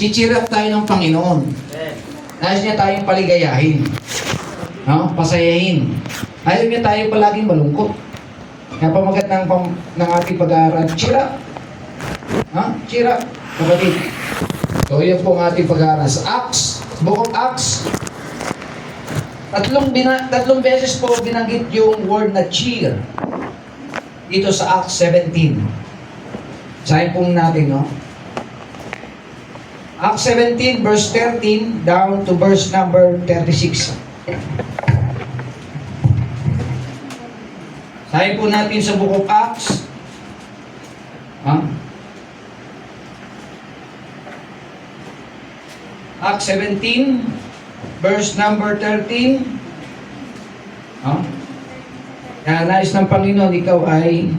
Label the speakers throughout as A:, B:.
A: Cheer up tayo ng Panginoon. Nais niya tayong paligayahin. No? Pasayahin. Ayaw niya tayo palaging malungkot. Kaya pamagat ng ating pag-aaral, cheer up. Cheer up, kapatid. So, yun po ang ating pag-aaral. Sa Acts, Book of Acts, tatlong beses po binanggit yung word na cheer. Dito sa Acts 17. Sahin po natin, no? Acts 17, verse 13, down to verse number 36. Sahin po natin sa Book of Acts. Acts 17, verse number 13. Kaya nais ng Panginoon, ikaw ay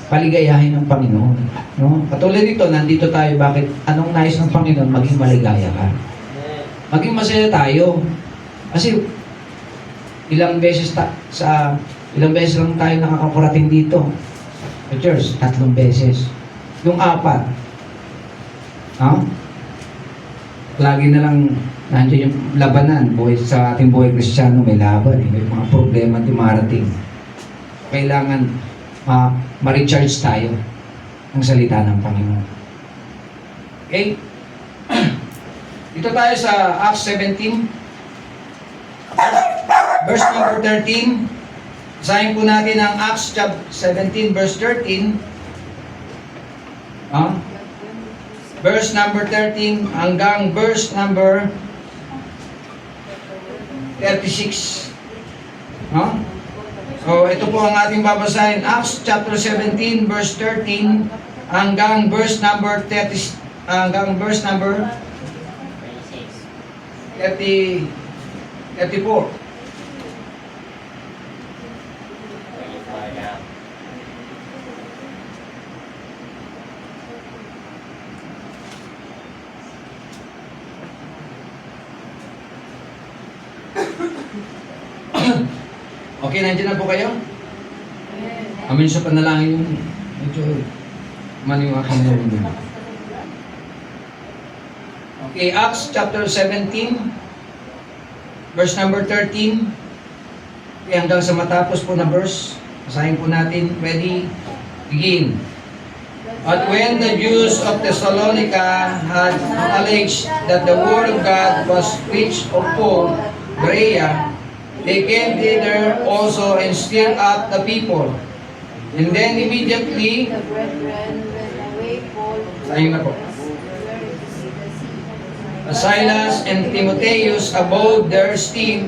A: paligayahin ng Panginoon. No? Katulad nito, nandito tayo. Bakit? Anong nais ng Panginoon? Maging maligaya ka. Maging masaya tayo. Kasi ilang beses lang tayo nakakaparating dito. Sa church, 3 beses. Yung 4. Lagi na lang nandiyan yung labanan. Sa ating buhay Kristiyano, may laban. May mga problema dumarating. Kailangan ma-recharge tayo ng salita ng Panginoon. Okay? Dito tayo sa Acts 17, verse number 13. Basahin po natin ang Acts 17, verse 13. Verse number 13 hanggang verse number 36. So, ito po ang ating babasahin. Acts chapter 17, verse 13 hanggang verse number 30, hanggang verse number 34. Okay, nandiyan na po kayo? Amin sa panalangin yung medyo mali yung aking narinig. Okay, Acts chapter 17, verse number 13. Okay, hanggang sa matapos po na verse, basahin po natin. Ready? Begin. But when the Jews of Thessalonica had alleged that the word of God was preached of Paul, Berea, they came thither also and stirred up the people. And then immediately, sayang na po, Silas and Timotheus abode their still,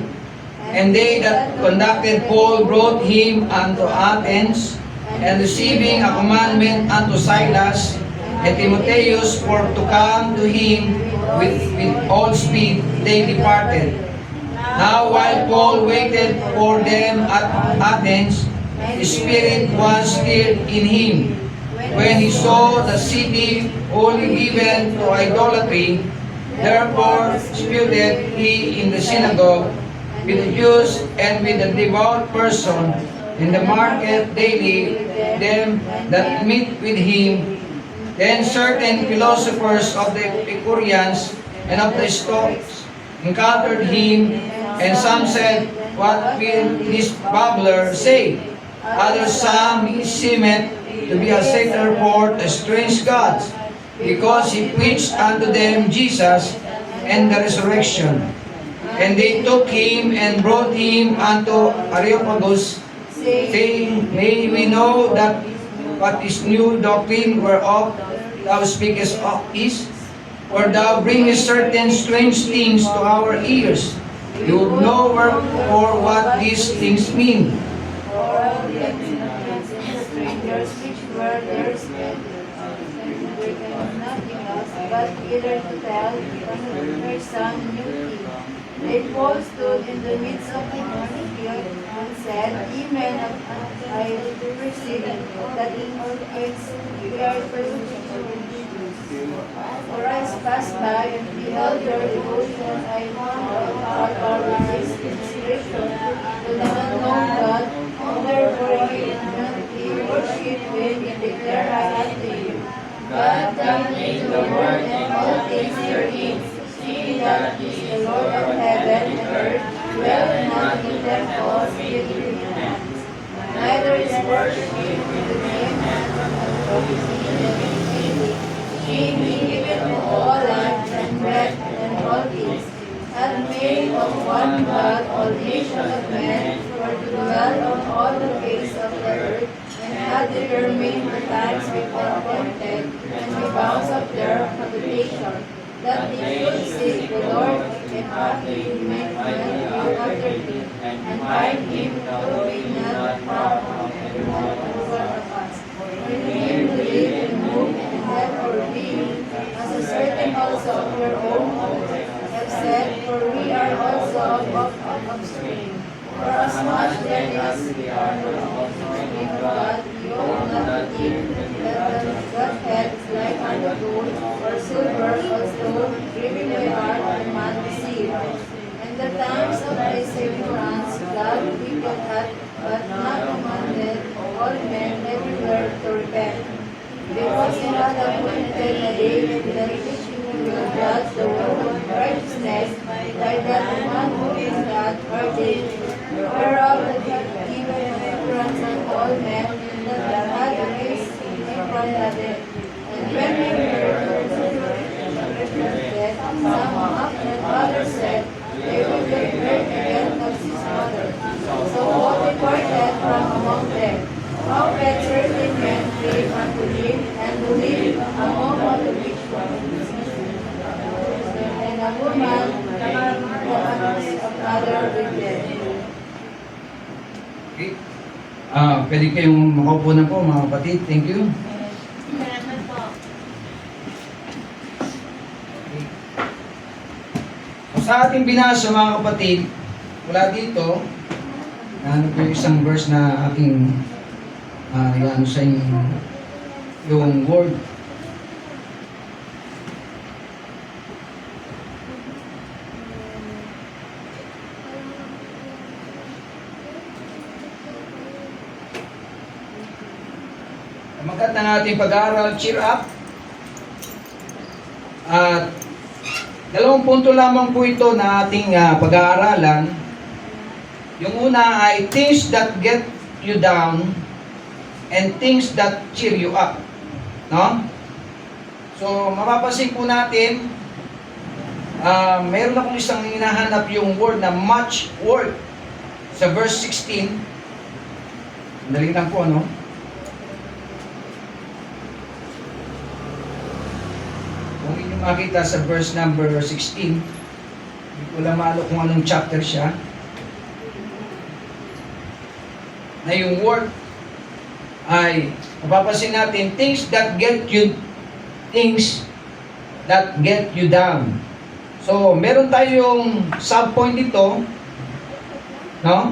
A: and they that conducted Paul brought him unto Athens, and receiving a commandment unto Silas and Timotheus for to come to him with all speed, they departed. Now while Paul waited for them at Athens, his spirit was stirred in him. When he saw the city wholly given to idolatry, therefore disputed he in the synagogue with the Jews and with the devout person in the market daily, them that meet with him. Then certain philosophers of the Epicureans and of the Stoics encountered him, and some said, What will this babbler say? Others some seemed to be a seeker for the strange gods, because he preached unto them Jesus and the resurrection. And they took him and brought him unto Areopagus, saying, May we know that what is new doctrine whereof thou speakest of is, for thou bringest certain strange things to our ears. You would know wherefore what these things mean.
B: Strangers which were there spent, they had nothing else but either to tell her some new thing. Then Paul stood in the midst of the multitude and said, Ye men of I perceive that in all things we are persecuted. For I passed by and beheld your devotion, I thought our eyes in Scripture to the unknown God, and therefore ye worship when ye declare I unto you. God that made the world and all things therein, he that is the Lord of heaven and earth, dwelleth not in temples made with hands, neither is worship him in the name of his name. He giveth to all life and breath and all things, and made of one blood all nations of men, for to dwell on all the face of the earth, and had determined the times before appointed, and the bounds of their habitation, that they should seek the Lord, and after he might dwell after him, and find him, though he not far from every one of us. For him who live and move and have our being, as a certain also of your own have said, for we are also of upstream. For as much then as we are of offspring of God, you ought not to think that the Godhead is like unto gold or silver or stone, driven by art and man deceived. And the times of his deliverance God wicked hath, but not commanded all men everywhere to repent. Because he hath appointed a day in the which he will judge the world of righteousness, by that the man who is God ordained, whereof that hath given remembrance unto all men, that had raised him from the dead. And when we heard of the death, some mocked, and others said, they will be heard again of his mother. So all departed from among them. How that certain men came unto him, and believed, among all the which were. And a woman, of other with them.
A: Okay. Pwede kayong makaupo na po mga kapatid. Thank you.
C: Salamat po.
A: Okay. Sa ating binasa mga kapatid, mula dito, ano po yung isang verse na aking yan sa yung word. Magkat ng ating pag-aaral, cheer up. At dalawang punto lamang po ito na ating pag-aaralan. Yung una ay things that get you down and things that cheer you up. No? So, mapapansin po natin, mayroon akong isang hinahanap yung word na much work sa verse 16. Dali lang po, no? Kung inyo makita sa verse number 16, hindi ko lang malo kung anong chapter siya, na yung word ay mapapansin natin things that get you down. So, meron tayong subpoint dito, no?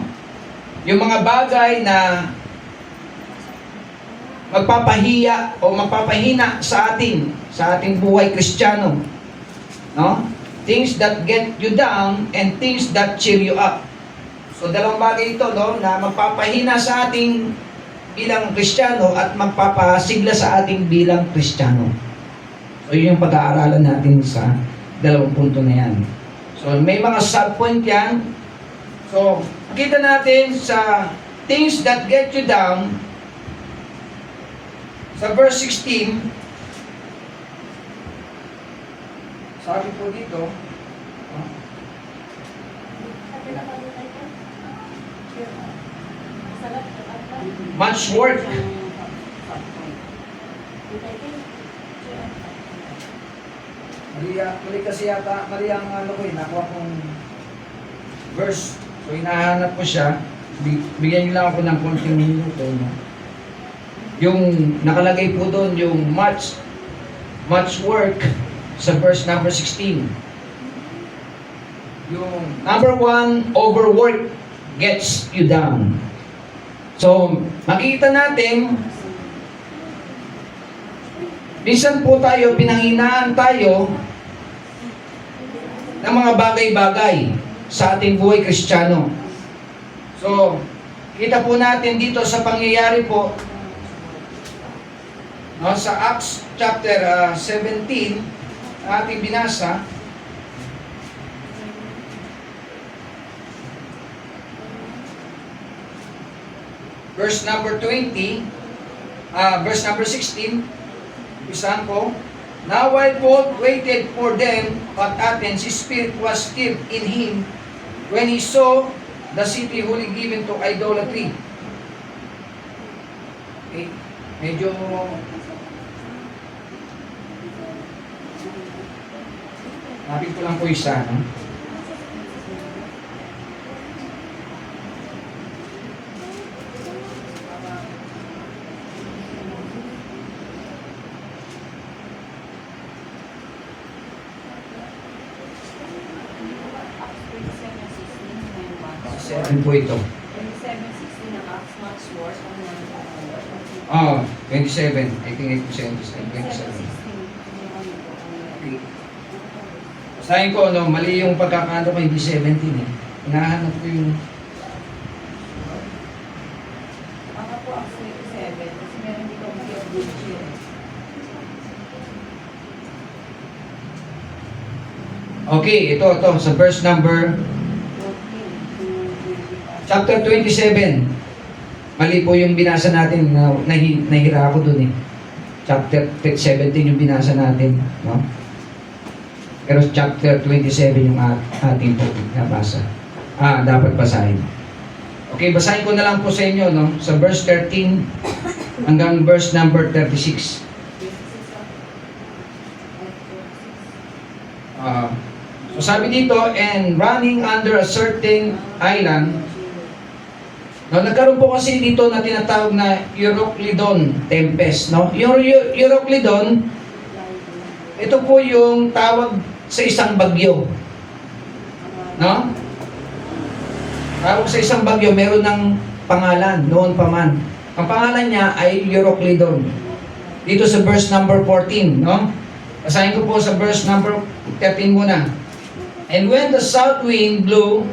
A: Yung mga bagay na magpapahiya o magpapahina sa ating buhay Kristiyano, no? Things that get you down and things that cheer you up. So, dalawang bagay ito, no, na magpapahina sa ating bilang Kristiyano at magpapasigla sa ating bilang Kristiyano. So, yun yung pag-aaralan natin sa dalawang punto na yan. So, may mga subpoint yan. So, makita natin sa things that get you down, sa verse 16, sabi po dito, much work. Mali kasi yata, mali ang ano ko nakuha kong verse. So, hinahanap ko siya. Bigyan niyo lang ako ng konting minuto. No? Yung nakalagay po doon, yung much work sa verse number 16. Yung number 1, overwork gets you down. So, makikita natin, minsan po tayo, pinanghinaan tayo ng mga bagay-bagay sa ating buhay Kristiyano. So, kita po natin dito sa pangyayari po, No, sa Acts chapter 17, ating binasa, verse number 20, verse number 16, isahan ko, Now while Paul waited for them at Athens, his spirit was stirred in him when he saw the city wholly given to idolatry. Okay. Medyo napin ko lang po isa, no? Seven po ito.
C: 27:16 ng Acts, much worse on one.
A: 27. I think 27. 27. Okay. Basahin ko, no, mali yung pagkakano ko, hindi 17 eh. Hinahanap ko yung...
C: Ako po Acts 27, kasi meron dito ang fear of good cheer.
A: Okay, ito, sa verse number... Chapter 27. Mali po yung binasa natin, nahira ako dun eh. Chapter 17 yung binasa natin, no? Pero chapter 27 yung ating po nabasa. Dapat basahin. Okay, basahin ko na lang po sa inyo, no? Sa verse 13 hanggang verse number 36. So sabi dito, and running under a certain island, no, nagkaroon po kasi dito na tinatawag na Euroclydon tempest, no? Yung Euroclydon, ito po yung tawag sa isang bagyo. No? Tawag sa isang bagyo, meron ng pangalan, noon pa man. Ang pangalan niya ay Euroclydon. Dito sa verse number 14, no? Basahin ko po sa verse number 13 muna. And when the south wind blew,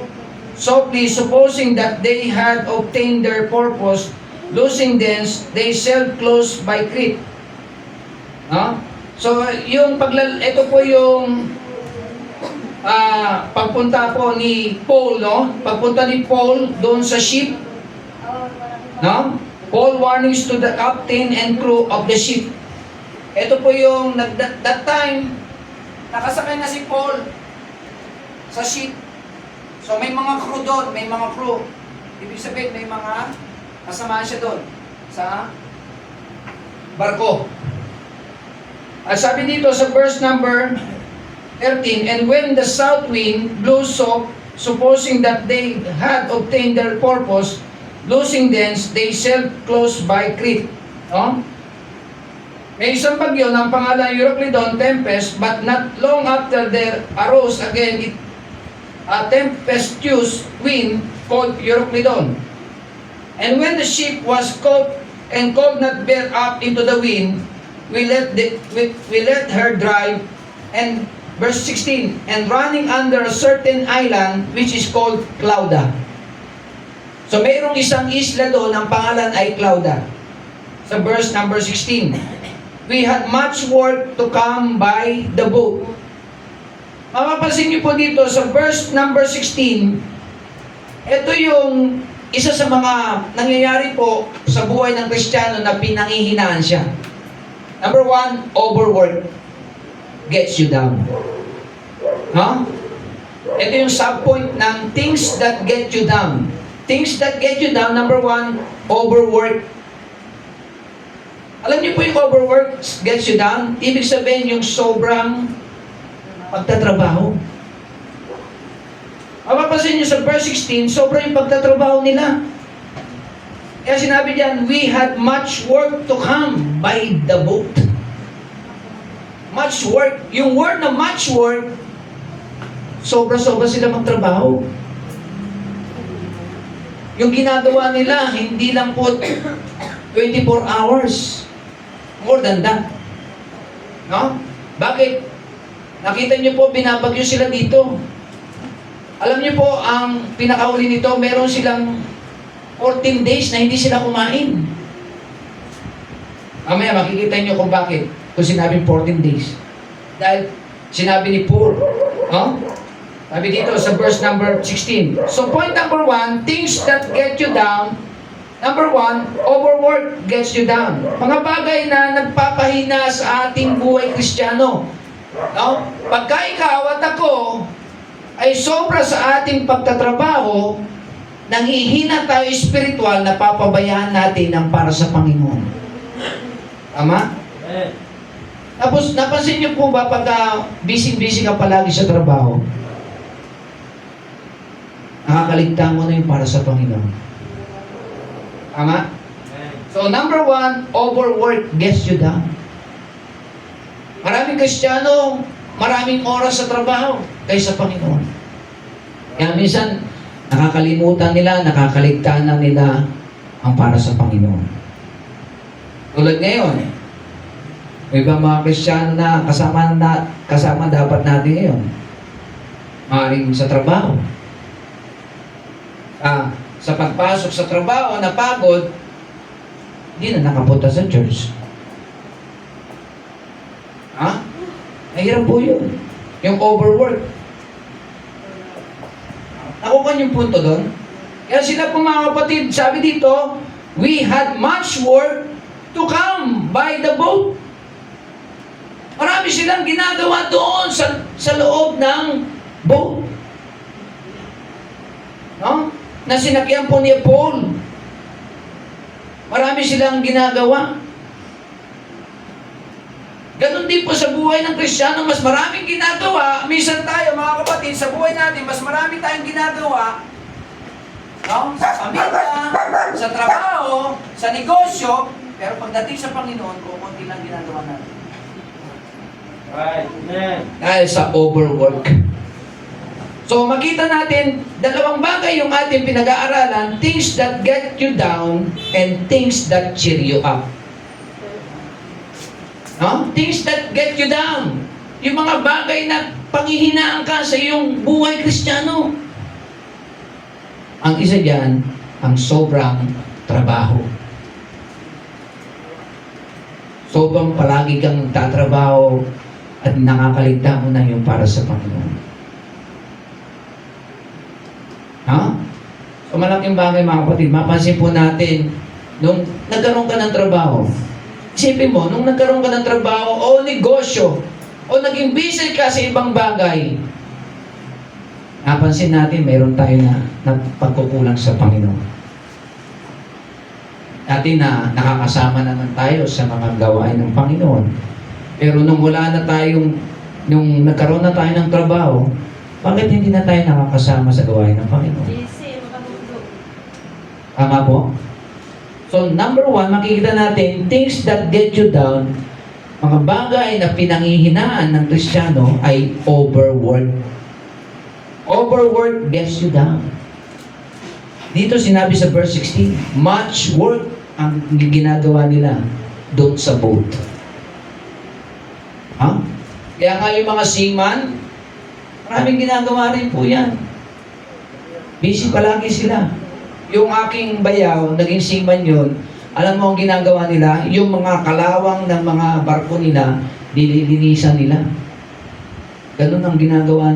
A: softly, supposing that they had obtained their purpose, losing thence, they sailed close by Crete. No? So, ito po yung pagpunta po ni Paul, no? Pagpunta ni Paul doon sa ship, no? Paul warnings to the captain and crew of the ship. Ito po yung, that time, nakasakay na si Paul sa ship. So may mga crew doon, may mga crew. Ibig sabihin, may mga kasamaan siya doon sa barko. At sabi dito sa verse number 13, and when the south wind blew so, supposing that they had obtained their purpose, losing thence, they sailed close by Crete. No? May isang bagyo ng pangalan Euroclydon tempest, but not long after there arose again a tempestuous wind called Euroclydon. And when the ship was caught and could not bear up into the wind, we let her drive. And verse 16, and running under a certain island which is called Clauda. So mayroong isang isla doon, ang pangalan ay Clauda. Sa verse number 16, we had much work to come by the boat. Mapapansin niyo po dito sa verse number 16, ito yung isa sa mga nangyayari po sa buhay ng Kristiyano na pinanghihinaan siya. Number 1, overwork gets you down. No? Ito yung subpoint ng things that get you down. Things that get you down, number 1, overwork. Alam niyo po yung overwork gets you down? Ibig sabihin yung sobrang pagtatrabaho. Mapapansin niyo sa verse 16, sobrang yung pagtatrabaho nila. Kaya sinabi diyan, we had much work to come by the boat. Much work. Yung word na much work, sobra-sobra sila magtrabaho. Yung ginagawa nila, hindi lang po 24 hours. More than that. No? Bakit? Nakita niyo po, binabagyo sila dito. Alam niyo po, ang pinakauli nito, meron silang 14 days na hindi sila kumain. Mamaya makikita nyo kung bakit. Kung sinabing 14 days. Dahil sinabi ni Paul, no? Sabi dito sa verse number 16. So point number 1, things that get you down. Number 1, overwork gets you down. Mga bagay na nagpapahina sa ating buhay Kristiyano. No? Pagka ikaw at ako ay sobra sa ating pagtatrabaho, nanghihina tayo spiritual, napapabayaan natin ang para sa Panginoon. Tama? Tapos, napansin niyo po ba pagka busy-busy ka palagi sa trabaho, nakakaligtaan mo na yung para sa Panginoon. Tama? So, number 1, overwork gets you down. Maraming Kristiyano, maraming oras sa trabaho kaysa Panginoon. Kaya minsan, nakakalimutan nila, nakakaligtaan na nila ang para sa Panginoon. Tulad ngayon, may iba mga Kristiyano na kasama dapat natin ngayon. Maaaring sa trabaho. Sa pagpasok sa trabaho, napagod, hindi na nakapunta sa church. Mahirap po yun. Yung overwork. Nakukuha yung punto doon. Kaya sila po mga kapatid, sabi dito, we had much work to come by the boat. Marami silang ginagawa doon sa loob ng boat. No? Na sinakyan po ni Paul. Marami silang ginagawa. Ganon din po sa buhay ng Kristiyano, mas maraming ginagawa. Minsan tayo, mga kapatid, sa buhay natin, mas marami tayong ginagawa. No? Sa pamilya, sa trabaho, sa negosyo, pero pagdating sa Panginoon, kukunti lang ginagawa natin.
D: Right. Amen.
A: Dahil sa overwork. So makita natin, dalawang bagay yung ating pinag-aaralan, things that get you down and things that cheer you up. No? Things that get you down. Yung mga bagay na panghihinaan ka sa iyong buhay Kristiyano. Ang isa diyan, ang sobrang trabaho. Sobrang palagi kang nagtatrabaho at nakakaligtaan mo na yung para sa Panginoon. So malaking bagay mga kapatid, mapansin po natin, nung nagkaroon ka ng trabaho, isipin mo, nung nagkaroon ka ng trabaho o negosyo, o naging busy ka sa ibang bagay, napansin natin, mayroon tayo na pagkukulang sa Panginoon. Dati na nakakasama naman tayo sa mga gawain ng Panginoon. Pero nung wala na tayong, nung nagkaroon na tayo ng trabaho, bakit hindi na tayo nakakasama sa gawain ng Panginoon? Tama po? So, number 1, makikita natin, things that get you down, mga bagay na pinanghihinaan ng Kristiyano ay overwork. Overwork gets you down. Dito sinabi sa verse 16, much work ang ginagawa nila doon sa boat. Kaya nga yung mga seaman, maraming ginagawa rin po yan. Busy palagi sila. Yung aking bayaw, naging seaman yun, alam mo ang ginagawa nila, yung mga kalawang ng mga barko nila, nililinisan nila. Ganun ang ginagawa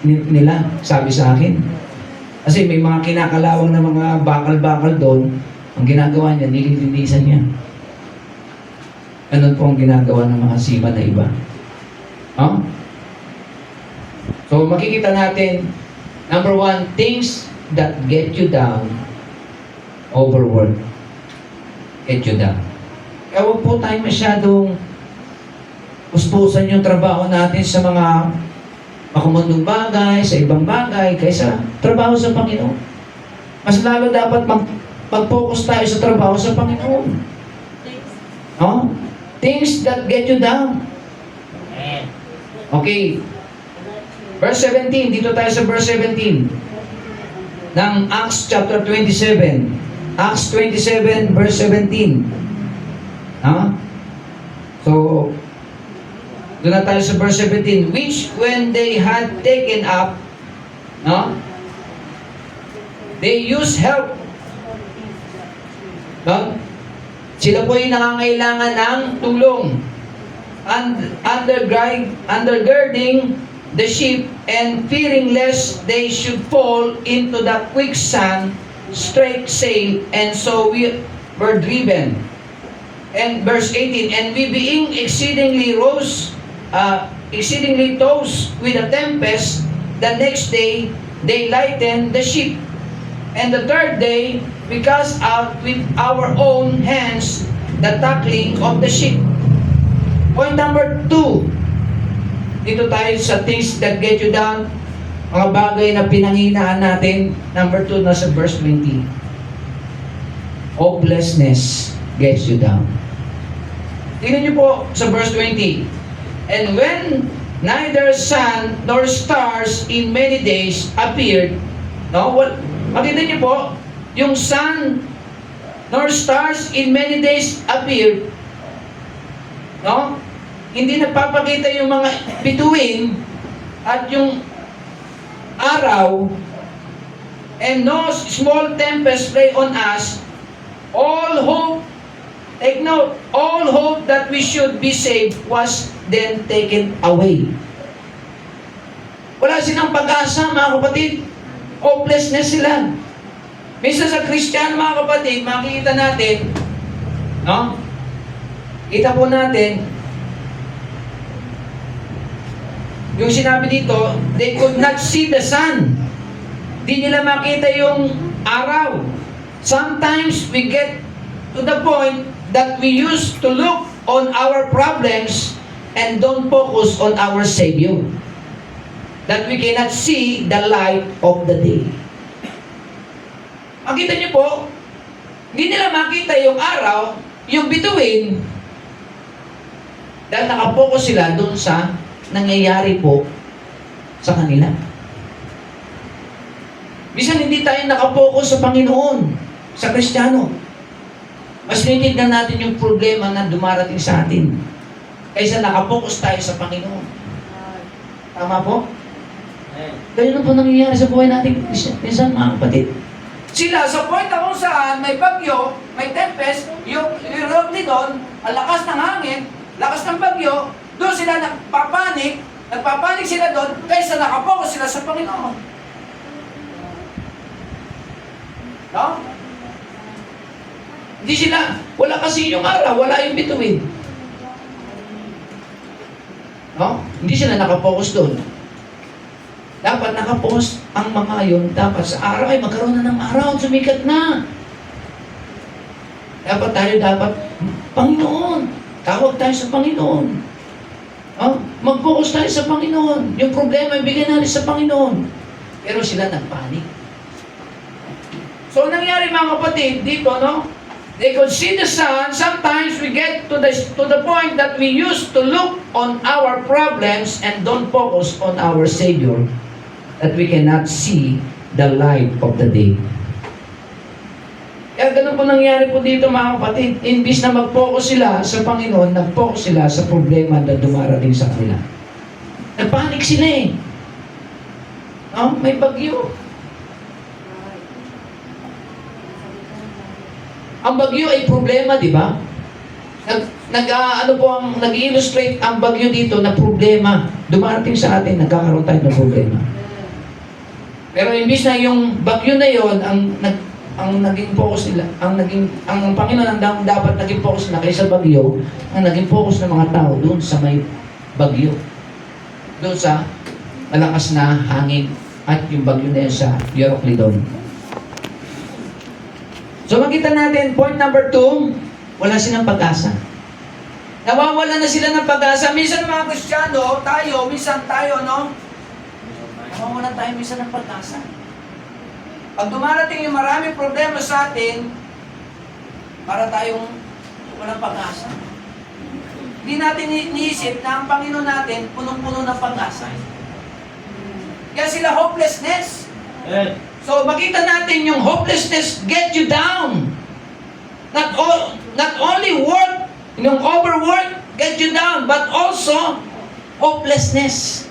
A: nila, sabi sa akin. Kasi may mga kinakalawang na mga bakal-bakal doon, ang ginagawa niya, nililinisan niya. Ganun po ang ginagawa ng mga seaman na iba. So makikita natin, number 1, things that get you down, overwork, get you down. Kaya huwag po tayo masyadong puspusan yung trabaho natin sa mga makumundong bagay, sa ibang bagay, kaysa trabaho sa Panginoon. Mas lalo dapat mag-focus tayo sa trabaho sa Panginoon. Things that get you down. Okay. Verse 17, dito tayo sa verse 17 ng Acts chapter 27. Acts 27 verse 17. So, doon na tayo sa verse 17. Which when they had taken up, they used help. Sila po ay nangangailangan ng tulong. Undergirding the sheep and fearing lest they should fall into the quicksand, straight sail, and so we were driven. And verse 18, and we being exceedingly tossed with a tempest, the next day they lightened the ship. And the third day, we cast out with our own hands the tackling of the ship. Point number 2. Dito tayo sa things that get you down. Mga bagay na pinanghinaan natin. Number 2 na sa verse 20. Hopelessness gets you down. Tingnan niyo po sa verse 20. And when neither sun nor stars in many days appeared. No? Makita niyo po, yung sun nor stars in many days appeared. No? Hindi nagpapakita yung mga bituin at yung araw, and no small tempest lay on us. All hope, take note, all hope that we should be saved was then taken away. Wala silang pag-asa, mga kapatid. Hopelessness sila. Minsan sa Kristiyano, mga kapatid, makikita natin, no? Kita po natin, yung sinabi dito, they could not see the sun. Di nila makita yung araw. Sometimes we get to the point that we used to look on our problems and don't focus on our Savior. That we cannot see the light of the day. Makita niyo po, hindi nila makita yung araw, yung bituin, dahil nakapokus sila dun sa nangyayari po sa kanila. Bisan hindi tayo nakapokus sa Panginoon, sa Kristiyano. Mas tinitignan natin yung problema na dumarating sa atin kaysa nakapokus tayo sa Panginoon. Tama po? Ganyan po nangyayari sa buhay natin, minsan mga kapatid. Sila sa point na kung saan may bagyo, may tempest, yung roughly doon, ang lakas ng hangin, lakas ng bagyo, doon sila nagpapanik sila doon kaysa nakapokus sila sa Panginoon. No? Hindi sila, wala kasi yung araw, wala yung bituin. No? Hindi sila nakapokus doon. Dapat nakapokus ang mga yun, dapat sa araw ay magkaroon na ng araw, sumikat na. Dapat Panginoon, tawag tayo sa Panginoon. Mag-focus tayo sa Panginoon. Yung problema, ibigay natin sa Panginoon. Pero sila nagpanik. So, nangyari mga kapatid, dito, no? They could see the sun. Sometimes we get to the point that we used to look on our problems and don't focus on our Savior. That we cannot see the light of the day. Kaya ganun po nangyari po dito mga kapatid. Imbis na mag-focus sila sa Panginoon, nag-focus sila sa problema na dumarating sa kanila. Nagpanik sila eh. No? May bagyo. Ang bagyo ay problema, di ba? Nag-illustrate ang bagyo dito na problema. Dumarating sa atin, nagkakaroon tayo ng problema. Pero imbis na yung bagyo na yon ang naging focus nila, ang Panginoon ang dapat naging focus na kaysa bagyo, ang naging focus ng mga tao doon sa may bagyo. Doon sa malakas na hangin at yung bagyo na yun sa Euroclydon. So makita natin, point number 2, wala silang pag-asa. Nawawala na sila ng pag-asa. Minsan mga Kristiyano, minsan tayo, no? Nawawala tayo minsan ng pag-asa. Pag dumarating yung maraming problema sa atin, para tayong walang pag-asa. Hindi natin iniisip na ang Panginoon natin punong-puno ng pag-asa. Kaya sila hopelessness. So makita natin yung hopelessness get you down. Not only work, yung overwork get you down, but also hopelessness.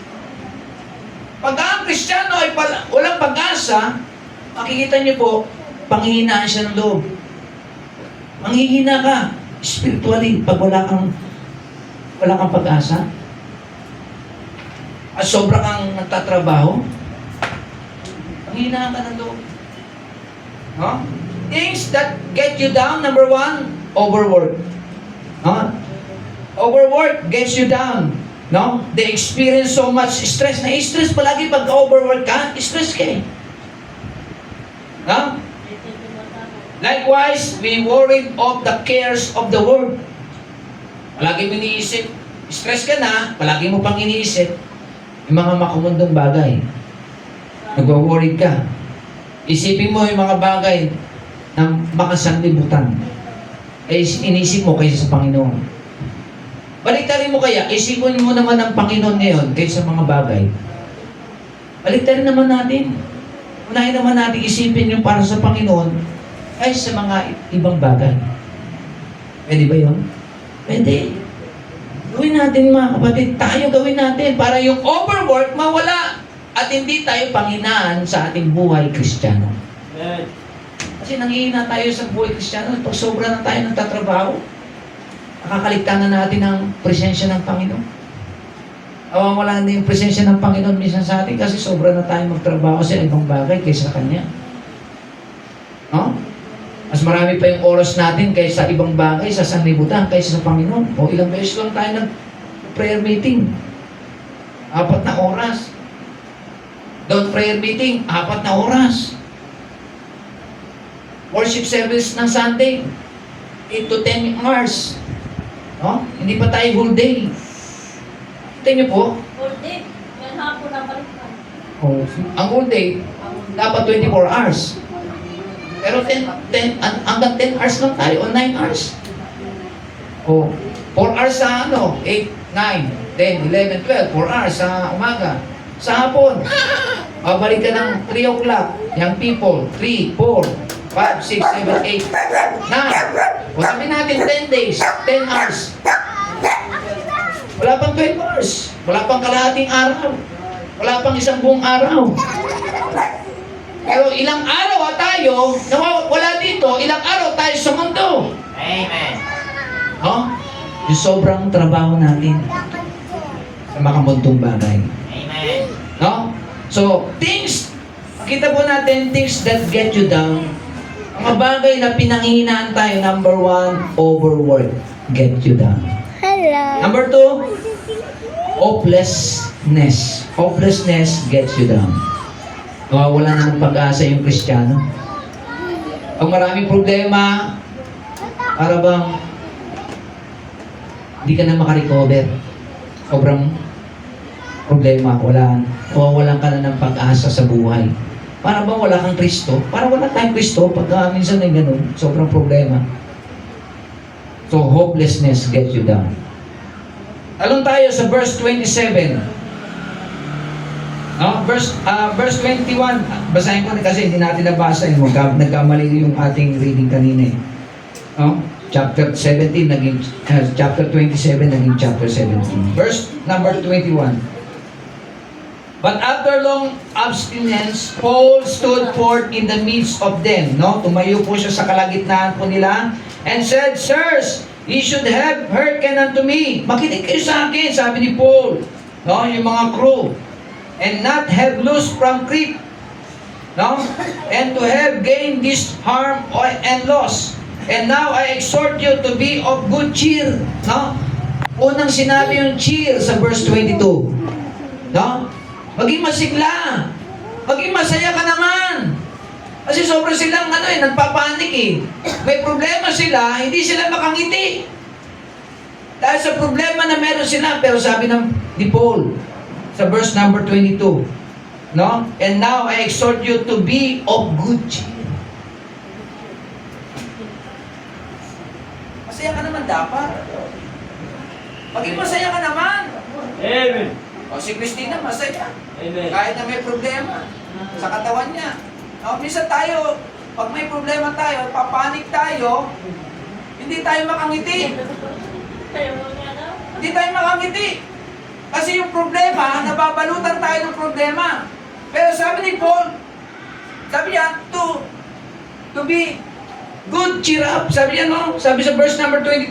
A: Pag ang Kristiyano ay walang pag-asa, makikita niyo po, panghihinaan siya ng loob. Manghihina ka. spiritually, pag wala kang pag-asa, at sobra kang nagtatrabaho, hina ka ng loob. No? Things that get you down, number one, overwork. No? Overwork gets you down. No? They experience so much stress. Na-stress palagi pag overwork ka, stress ka eh. No? Likewise, we worried of the cares of the world. Palagi mo iniisip, stress ka na, palagi mo pang iniisip, yung mga makumundong bagay. Nagwa-worried ka. Isipin mo yung mga bagay na makasanlibutan. Eh, inisip mo kaysa sa Panginoon. Baliktarin mo kaya, isipin mo naman ang Panginoon ngayon kaysa sa mga bagay. Baliktarin naman natin. Unahin naman natin isipin yung para sa Panginoon ay sa mga ibang bagay. Pwede ba yun? Pwede. Gawin natin mga kapatid. Tayo gawin natin para yung overwork mawala at hindi tayo panghinaan sa ating buhay Kristiyano.
D: Amen.
A: Kasi nanghihina tayo sa buhay Kristiyano pag sobra na tayo nagtatrabaho. Nakakaligtaan na natin ang presensya ng Panginoon. Wala na yung presensya ng Panginoon minsan sa atin kasi sobra na tayo magtrabaho sa ibang bagay kaysa sa Kanya. No? Mas marami pa yung oras natin kaysa ibang bagay sa sanlibutan kaysa sa Panginoon. O ilang beses lang tayo nag-prayer meeting. 4 na oras. Doon prayer meeting, 4 na oras. Worship service ng Sunday, 8 to 10 hours. No? Hindi pa tayo whole day. Kita niyo po?
C: Whole day. Yan hapon na balikan.
A: Ang whole day, dapat 24 hours. Pero hanggang 10 hours lang tayo, o 9 hours. O, 4 hours sa 8, 9, 10, 11, 12, 4 hours sa umaga. Sa hapon, balik ka ng 3 o'clock. Young people, 3, 4, 5, 6, 7, 8, 9. O sabi natin 10 days, 10 hours. Wala pang 12 hours. Wala pang kalahating araw. Wala pang isang buong araw. Pero ilang araw tayo, wala dito, ilang araw tayo sa mundo.
D: Amen.
A: No? Yung sobrang trabaho natin sa makamuntong bagay.
D: Amen.
A: No? So, kita po natin, things that get you down. Mga bagay na pinanghihinaan tayo, number 1, overwork, get you down.
E: Hello.
A: Number 2, hopelessness. Hopelessness gets you down. Nawawala na ng pag-asa yung Kristiyano. Pag maraming problema, para bang hindi ka na makarecover. Sobrang problema, nawawalan ka na ng pag-asa sa buhay. Para bang wala kang Kristo? Para wala tayong Kristo, pagka minsan ay ganun, sobrang problema. So, hopelessness gets you down. Talon tayo sa verse 27. No? Verse 21. Basahin ko na kasi hindi natin nabasa yun. Nagkamali yung ating reading kanina. No? Chapter 17 naging chapter 27 naging chapter 17. Verse number 21. But after long abstinence, Paul stood forth in the midst of them. No? Tumayo po siya sa kalagitnaan po nila and said, Sirs, ye should have hearkened unto me. Makinig kayo sa akin, sabi ni Paul. No? Yung mga crew. And not have loosed from Crete. No? And to have gained this harm and loss. And now I exhort you to be of good cheer. No? Unang sinabi yung cheer sa verse 22. No? Maging masigla. Maging masaya ka naman. Kasi sobrang silang nagpapanik eh. May problema sila, hindi sila makangiti. Dahil sa problema na meron sila, pero sabi ni Paul, sa verse number 22, no? And now I exhort you to be of good cheer. Masaya ka naman dapat. Maging masaya ka naman.
D: Amen.
A: O si Christina, masaya.
D: Amen.
A: Kahit na may problema sa katawan niya. O, minsan tayo, pag may problema tayo, papanik tayo, hindi tayo makangiti. Hindi tayo makangiti. Kasi yung problema, nababalutan tayo ng problema. Pero sabi ni Paul, sabi niya, to be Good cheer up. Sabi yan, no? Sabi sa verse number 22,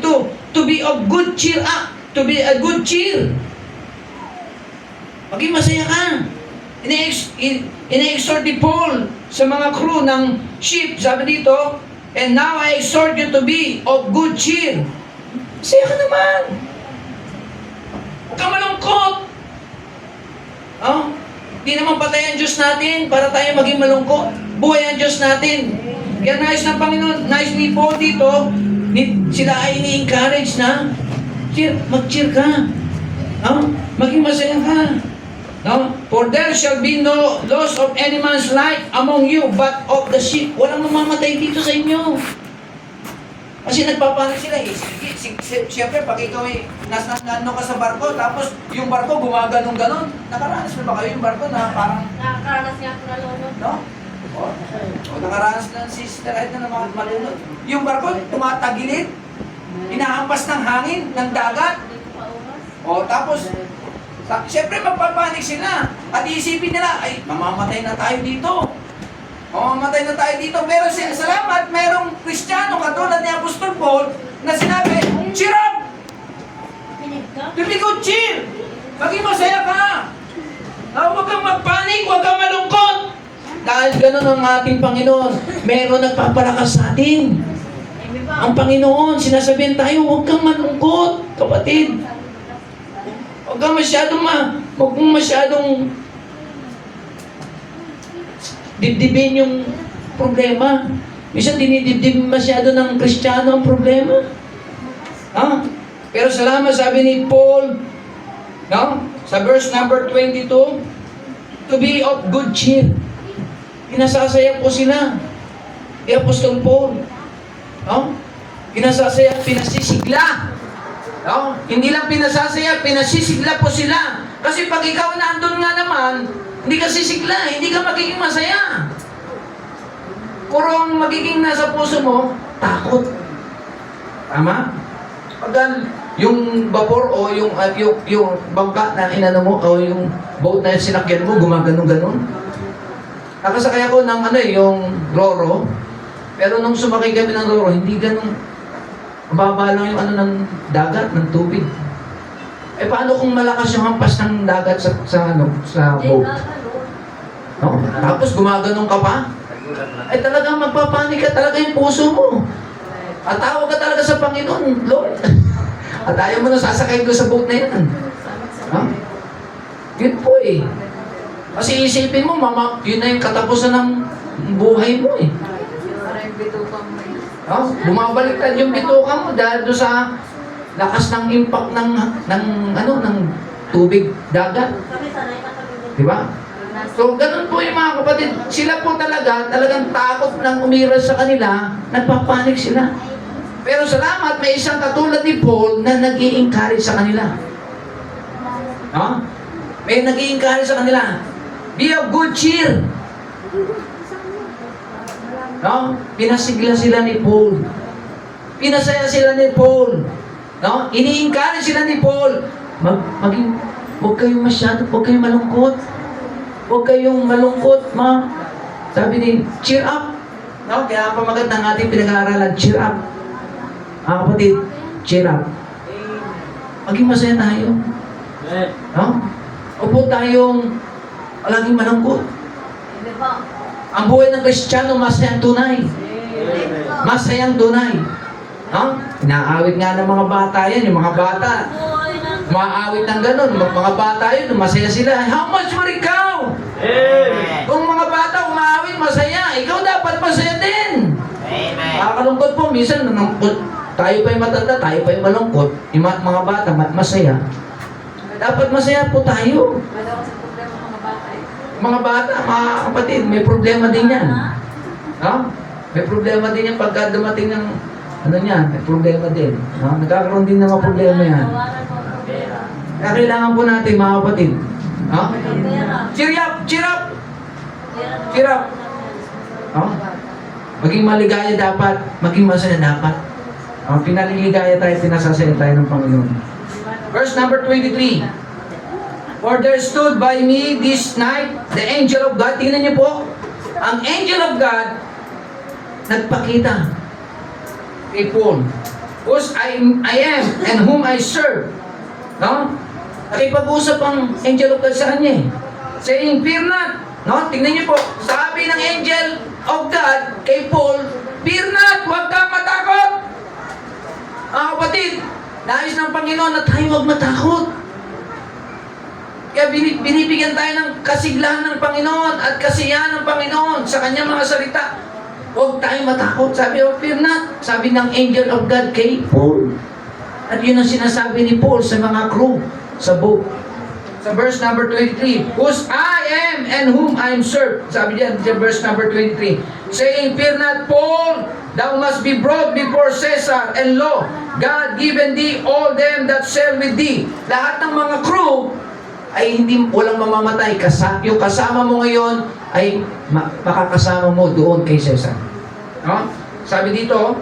A: to be of good cheer up. To be a good cheer. Maging masaya ka. Ina-exhort ni Paul sa mga crew ng ship. Sabi dito, and now I exhort you to be of good cheer. Masaya ka naman. Huwag kang malungkot. Oh? Di naman patay ang Diyos natin para tayo maging malungkot. Buhay ang Diyos natin. Kaya nais ng Panginoon, nais ni Paul dito, sila ay ini-encourage na, mag-cheer ka. Oh? Maging masaya ka. No? For there shall be no loss of any man's life among you, but of the sheep. Walang mamamatay dito sa inyo. Kasi nagpapanik sila eh. Siyempre, pag ikaw ay nasa ka sa barko, tapos yung barko gumaganong-ganon. Nakaranas na ba kayo yung barko na parang...
B: Nakakaranas nga po na lolo.
A: No? O nakaranas na si Sister Ed na mga malunod. Yung barko tumatagilid, inahampas ng hangin, ng dagat. O tapos, siyempre magpapanik sila. At iisipin nila, ay, mamamatay na tayo dito. Mamamatay na tayo dito. Pero salamat, mayroong Kristiyano katulad ni Apostol Paul na sinabi, cheer up! To be good cheer! Maging masaya ka! Huwag kang magpanik, huwag kang malungkot! Dahil ganun ang ating Panginoon, meron nagpapalakas sa atin. Ang Panginoon, sinasabihin tayo, huwag kang malungkot, kapatid. Huwag kang masyadong dibdibin yung problema. Minsan dinidibdib masyado ng Kristiyano ang problema. Ha? Pero salamat, sabi ni Paul, no? Sa verse number 22, to be of good cheer. Pinasasaya po sila. Ni Apostol Paul. No? Pinasasaya, pinasisigla. No? Hindi lang pinasasaya, pinasisigla po sila. Kasi pag ikaw nandun nga naman, hindi ka sisigla, hindi ka magiging masaya. Puro ang magiging nasa puso mo, takot. Tama? Pag yung vapor o yung bangka na inano mo, o yung boat na sinakyan mo, gumaganon-ganon. Nakasakay ako ng yung Roro. Pero nung sumakay kami ng Roro, hindi ganun. Mababa lang yung ng dagat, ng tubig. Eh paano kung malakas yung hampas ng dagat sa boat? No? Tapos gumaganong ka pa? Eh talagang magpapanik ka talaga yung puso mo. At tawag ka talaga sa Panginoon, Lord. At ayaw mo na sasakay doon sa boat na yan. Ha? Yun po eh. Kasi isipin mo, mama, yun na yung katapusan ng buhay mo eh. Oh, bumabaliktad yung bituka mo dahil doon sa lakas ng impact ng tubig, dagat. Di ba? So, ganun po yung mga kapatid. Sila po talagang takot ng umiras sa kanila, nagpapanik sila. Pero salamat, may isang katulad ni Paul na nag-i-encourage sa kanila. No? May nag-i-encourage sa kanila. Be of good cheer. No? Pinasigla sila ni Paul. Pinasaya sila ni Paul. No? Ini-encourage sila ni Paul. Huwag kayong malungkot. Huwag kayong malungkot, ma. Sabi ni, cheer up. No? Kaya ang pamagat ng ating pinag-aaralan, cheer up. Mga kapatid, cheer up. Maging masaya tayo. No? Upo tayong laging malungkot. Ang buhay ng Kristiyano, masayang tunay. Masayang tunay. No? Inaawit nga ng mga bata yan, yung mga bata. Maawit ng ganun. Mga bata yun, masaya sila. How much more ikaw?
D: Amen.
A: Kung mga bata umaawit, masaya. Ikaw dapat masaya din.
D: Amen.
A: Nakakalungkot po. Minsan, tayo pa'y matanda, tayo pa'y malungkot. Yung mga bata, masaya. Dapat masaya po tayo. Mga bata, mga kapatid, may problema din yan. No? May problema din yan pagka dumating ng may problema din. No? Nagkakaroon din ng mga problema yan. Kaya kailangan po natin, mga kapatid. No? Cheer up! Cheer up! Cheer up! No? Maging maligaya dapat, maging masaya dapat. Pinaliligaya tayo, pinasasaya tayo ng Panginoon. Verse number 23. For there stood by me this night the angel of God. Tingnan niyo po, ang angel of God nagpakita. kay Paul. Whose I am and whom I serve. No? Nakipag-usap ang angel of God sa kanya eh. Saying, fear not. No? Tingnan niyo po, sabi ng angel of God kay Paul, fear not, huwag kang matakot. Mga kapatid, nais ng Panginoon na tayo huwag matakot. Kaya binibigyan tayo ng kasiglahan ng Panginoon at kasiyahan ng Panginoon sa kanyang mga salita. Huwag tayong matakot. Sabi, oh, fear not. Sabi ng angel of God kay Paul. At yun ang sinasabi ni Paul sa mga crew sa boat. Sa verse number 23, whose I am and whom I am served. Sabi diyan sa verse number 23, saying, fear not, Paul, thou must be brought before Caesar, and lo, God given thee all them that sail with thee. Lahat ng mga crew ay walang mamamatay. Yung kasama mo ngayon ay makakasama mo doon kay Caesar. No? Sabi dito,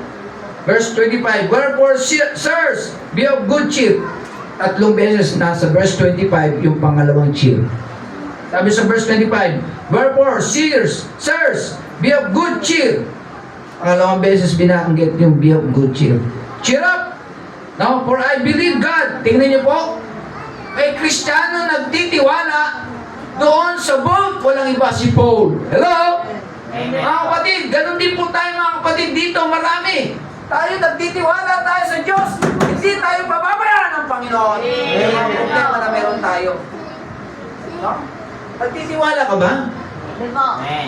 A: verse 25, wherefore, sirs, be of good cheer. Tatlong beses nasa verse 25 yung pangalawang cheer. Sabi sa verse 25, wherefore, sirs, be of good cheer. Pangalawang beses binaanggit yung be of good cheer. Cheer up! No? For I believe God. Tingnan niyo po, may Kristiyano nagtitiwala doon sa boat. Walang iba si Paul. Hello?
D: Amen.
A: Mga kapatid, ganun din po tayo mga kapatid dito. Marami. Tayo nagtitiwala tayo sa Diyos. Hindi tayo pababayaan ng Panginoon. May mga problema na meron tayo. No? Nagtitiwala ka ba?
D: Amen.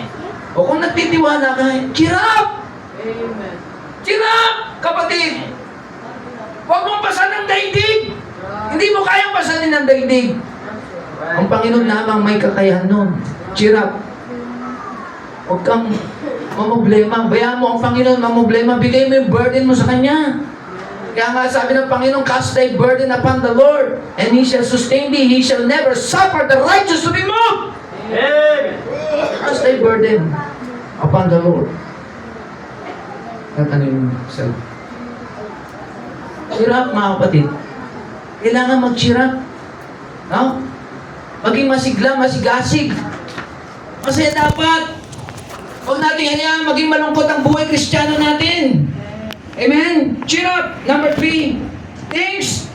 A: O kung nagtitiwala ka, cheer up!
C: Amen.
A: Cheer up, kapatid! Huwag mong pasan ng daigdig! Hindi mo kayang pasanin ng daigdig. Ang Panginoon lamang may kakayahan nun. Cheer up. Huwag kang mamblema. Bayaan mo ang Panginoon mamblema. Bigay mo yung burden mo sa Kanya. Kaya nga sabi ng Panginoon, cast thy burden upon the Lord, and He shall sustain thee. He shall never suffer the righteous to be moved.
C: Amen.
A: Cast thy burden upon the Lord. At ano yung self? Cheer up, mga kapatid. Kailangan mag-cheer up. No? Maging masigla, masigasig. Kasi dapat, huwag natin hayaan maging malungkot ang buhay Kristiyano natin. Amen? Cheer up. Number 3, things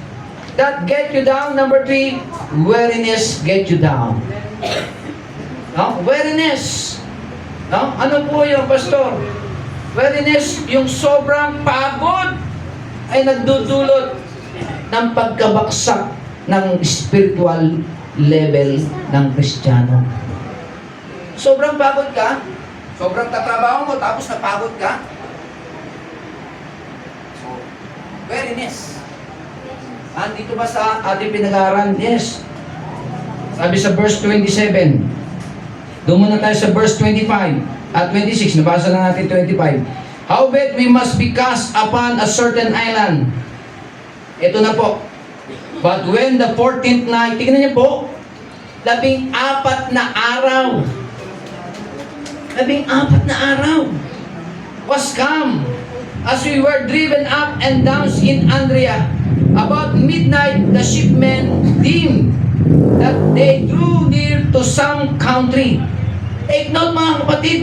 A: that get you down. Number 3, weariness get you down. No? Weariness. No? Ano po yung pastor? Weariness, yung sobrang pagod ay nagdudulot ng pagkabaksak ng spiritual level ng Kristiyano. Sobrang pagod ka, sobrang tatrabaho mo, tapos napagod ka. So, weariness. Andito ba sa ating pinag-aaral? Yes. Sabi sa verse 27. Doon muna tayo sa verse 25 at 26. Nabasa na natin 25. Howbeit we must be cast upon a certain island. Ito na po. But when the 14th night, tingnan niyo po, 14 na araw. 14 na araw was come as we were driven up and down in Andrea. About midnight, the shipmen deemed that they drew near to some country. Take note, mga kapatid.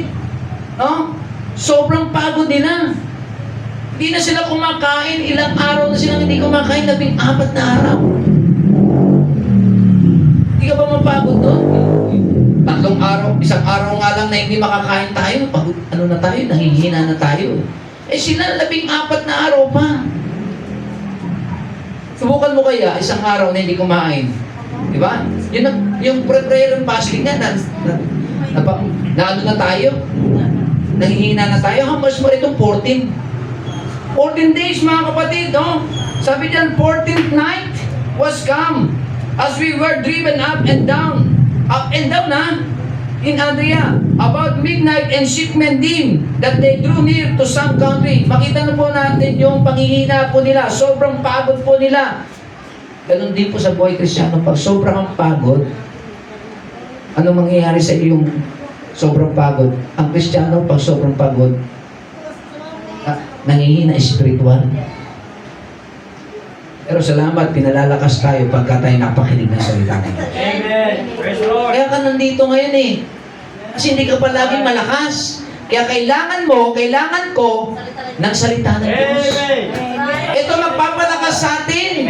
A: No? Sobrang pagod nila. Hindi na sila kumakain. Ilang araw na silang hindi kumakain. 14 na araw. Hindi ka ba mapagod doon? 3 araw, isang araw nga lang na hindi makakain tayo. Pagod, ano na tayo? Nahihina na tayo. Eh sila 14 na araw pa. Subukan mo kaya isang araw na hindi kumain. Di ba? Yung prayer and fasting nga, ano na tayo? Nahihina na tayo. How much more itong 14? 14 days, mga kapatid, no? Sabi diyan, 14th night was come as we were driven up and down, ha? In Andrea, about midnight, and shipmen deemed that they drew near to some country. Makita na po natin yung panghihina po nila. Sobrang pagod po nila. Ganon din po sa buhay Kristiyano. Pag sobrang pagod, ano mangyayari sa iyong sobrang pagod? Ang Kristiyano, pag sobrang pagod, nangihina spiritual. Pero salamat, pinalalakas tayo pagka tayo napakinig ng salita ng Diyos.
C: Amen. Praise the Lord.
A: Kaya ka nandito ngayon eh. Kasi hindi ka palaging malakas. Kaya kailangan ko ng salita ng Diyos. Ito magpapalakas sa atin.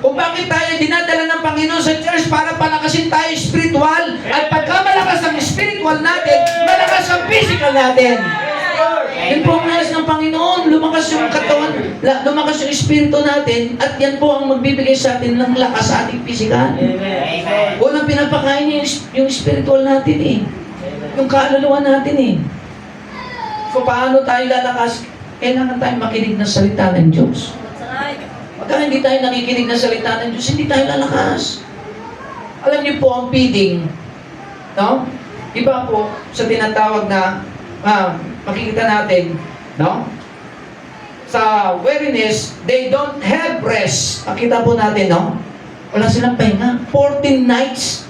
A: Kung bakit tayo dinadala ng Panginoon sa church para palakasin tayo spiritual. At pagka malakas ang spiritual natin, malakas ang physical natin. Yun po ang nais ng Panginoon. Lumakas yung katawan, lumakas yung espiritu natin, at yan po ang magbibigay sa atin ng lakas sa ating physical.
D: Amen.
A: Unang pinapakain niya yung spiritual natin eh. Yung kaluluwa natin eh. So paano tayo lalakas? Kailangan tayo makinig ng salita ng Diyos. Pagka hindi tayo nakikinig ng salita ng Diyos, hindi tayo lalakas. Alam niyo po ang feeding, no? Iba po sa tinatawag na makikita natin, no? Sa weariness, they don't have rest. Makita po natin, no? Wala silang pahinga. 14 nights.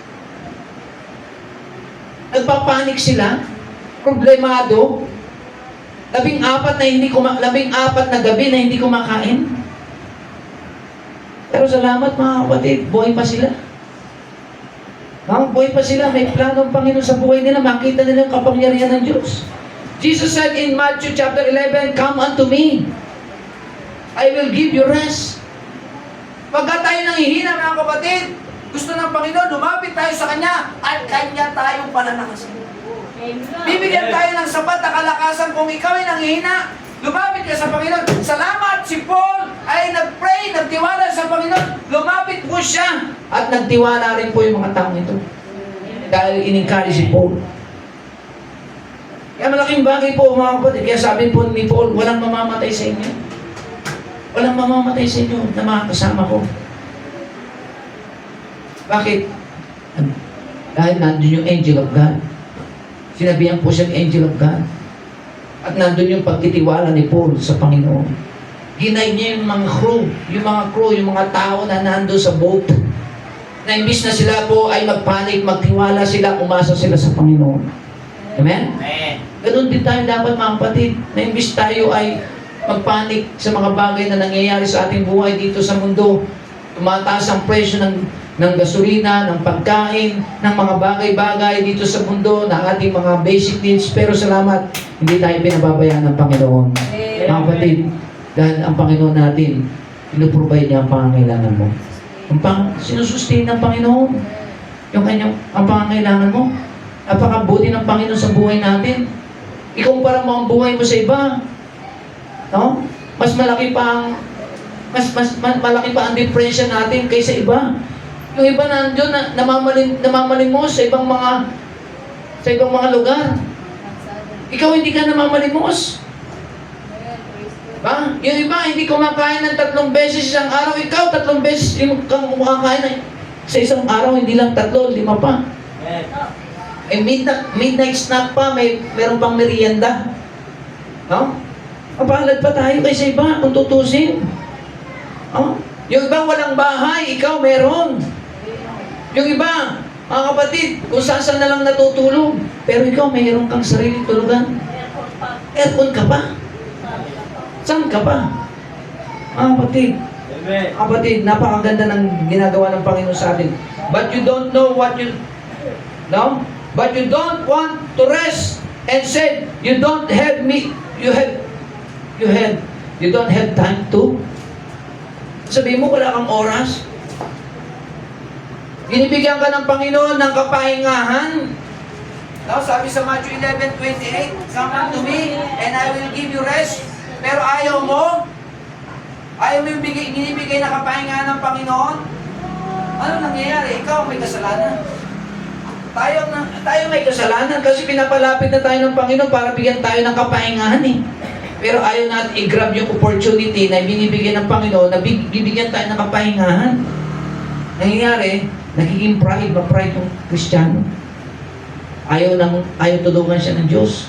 A: Nagpapanik sila. Problemado. 14 na gabi na hindi kumakain. Pero salamat mga kapatid, buhay pa sila. Buhay pa sila. May plano ang Panginoon sa buhay nila. Makita nila yung kapangyarihan ng Diyos. Jesus said in Matthew chapter 11, "Come unto me. I will give you rest." Pagka tayo nanghihina mga kapatid, gusto ng Panginoon, lumapit tayo sa Kanya at Kanya tayong palalakasin. Bibigyan tayo ng sapat na kalakasan kung ikaw ay nanghihina. Lumapit ka sa Panginoon. Salamat, si Paul ay nag-pray, nagtiwala sa Panginoon. Lumapit po siya. At nagtiwala rin po yung mga taong ito. Dahil in-encourage si Paul. Kaya malaking bagay po mga kapatid. Kaya sabi po ni Paul, walang mamamatay sa inyo. Walang mamamatay sa inyo na mga kasama ko. Bakit? Dahil nandun yung angel of God. Sinabihan po siya ng angel of God. At nandun yung pagtitiwala ni Paul sa Panginoon. Ginay niya yung mga crew, yung mga tao na nandun sa boat. Na imbis na sila po ay magpanik, magtiwala sila, umasa sila sa Panginoon. Amen?
D: Amen.
A: Ganun din tayo dapat mga kapatid, na imbis tayo ay magpanik sa mga bagay na nangyayari sa ating buhay dito sa mundo. Tumataas ang presyo ng gasolina, ng pagkain, ng mga bagay-bagay dito sa mundo, na ating mga basic needs. Pero salamat, hindi tayo pinababayaan ng Panginoon. Mga kapatid, dahil ang Panginoon natin, pinuprovide niya ang pangangailangan mo. Sinusustain ng Panginoon ang pangangailangan mo. Napakabuti ng Panginoon sa buhay natin. Ikumpara mo ang buhay mo sa iba. No? Mas malaki pa ang diferensya natin kaysa iba. Yung iba nandiyon na namamalimos sa ibang mga lugar. Ikaw hindi ka namamalimos. Ba? Yung iba hindi kumakain ng 3 beses isang araw. Ikaw 3 beses kang kumakain sa isang araw, hindi lang 3, 5 pa. Midnight snack pa, meron pang merienda. No? Mapalad pa tayo kaysa iba kung tutusin. Oh? Yung iba walang bahay, ikaw meron. Yung iba, mga kapatid, kung saan na lang natutulog. Pero ikaw, mayroon kang sariling tulugan. Aircon ka pa. Saan ka pa? Mga kapatid. Kapatid, napakaganda ng ginagawa ng Panginoon sa atin. But you don't know what you... No? But you don't want to rest and said, you don't have me, you don't have time to. Sabihin mo, wala kang oras. Binibigyan ka ng Panginoon ng kapahingahan. No, sabi sa Matthew 11:28, "Come unto me, and I will give you rest." Pero ayaw mo yung binibigay na kapahingahan ng Panginoon. Ano nangyayari? Ikaw may kasalanan. Tayo may kasalanan kasi pinapalapit na tayo ng Panginoon para bigyan tayo ng kapahingahan eh. Pero ayaw natin i-grab yung opportunity na binibigyan ng Panginoon na bibigyan tayo ng kapahingahan. Nangyayari, nagiging pride yung Kristiyano. Ayaw tulungan siya ng Diyos.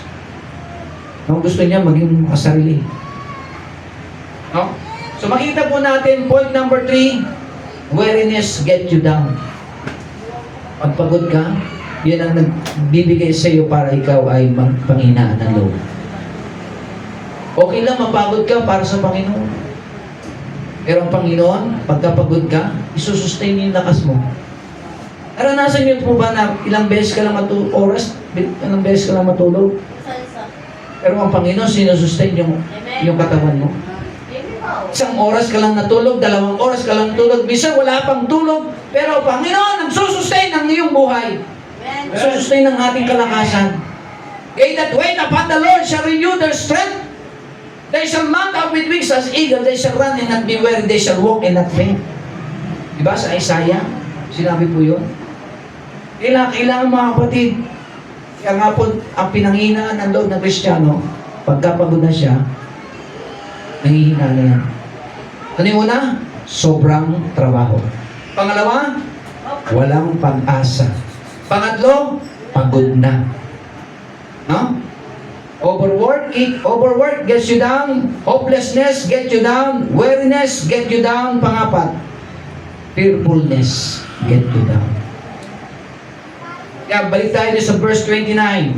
A: Ang gusto niya maging makasarili. No? So makita po natin, point number 3, weariness get you down. Pag pagod ka, yan ang nagbibigay sa iyo para ikaw ay magpanghinaan ng loob. Okay lang mapagod ka para sa Panginoon. Pero ang Panginoon, pagkapagod ka, isusustain niyo yung lakas mo. Naranasan niyo po ba na ilang beses ka lang matulog? Pero ang Panginoon, sinusustain yung katawan mo. Isang oras ka lang natulog, 2 oras ka lang natulog, minsan wala pang tulog, pero Panginoon, nagsusustain ng iyong buhay.
B: Amen.
A: Nagsusustain ng ating kalakasan. They that wait upon the Lord shall renew their strength. They shall mount up with wings as eagle. They shall run and not be weary. They shall walk and not faint. Diba sa Isaiah? Sinabi po yun. Kailangan mga kapatid. Kaya nga po, ang pinanghinaan ng loob ng Kristiyano, pagkapagod na siya, nangihina na yan. Ano yung una? Sobrang trabaho. Pangalawa, walang pag-asa. Pangatlo, pagod na. No? Overwork gets you down. Hopelessness gets you down. Weariness gets you down. Pangapat, fearfulness gets you down. Kaya balik tayo sa verse 29.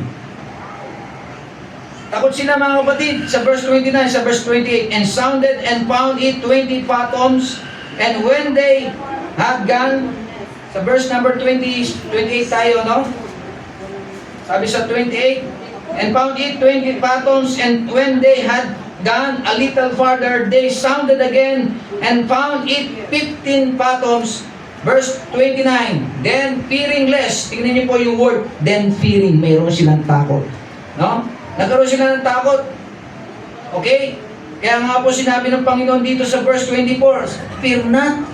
A: Takot sila mga kapatid sa verse 29, sa verse 28. And sounded and found it 20 fathoms. And when they had gone, sa verse number 28 tayo, no? Sabi sa 28, and found it 20 fathoms, and when they had gone a little farther, they sounded again, and found it 15 fathoms. Verse 29, then fearing less, tingnan niyo po yung word, then fearing, mayroon silang takot. No? Nagkaroon sila ng takot. Okay? Kaya nga po sinabi ng Panginoon dito sa verse 24, fear not.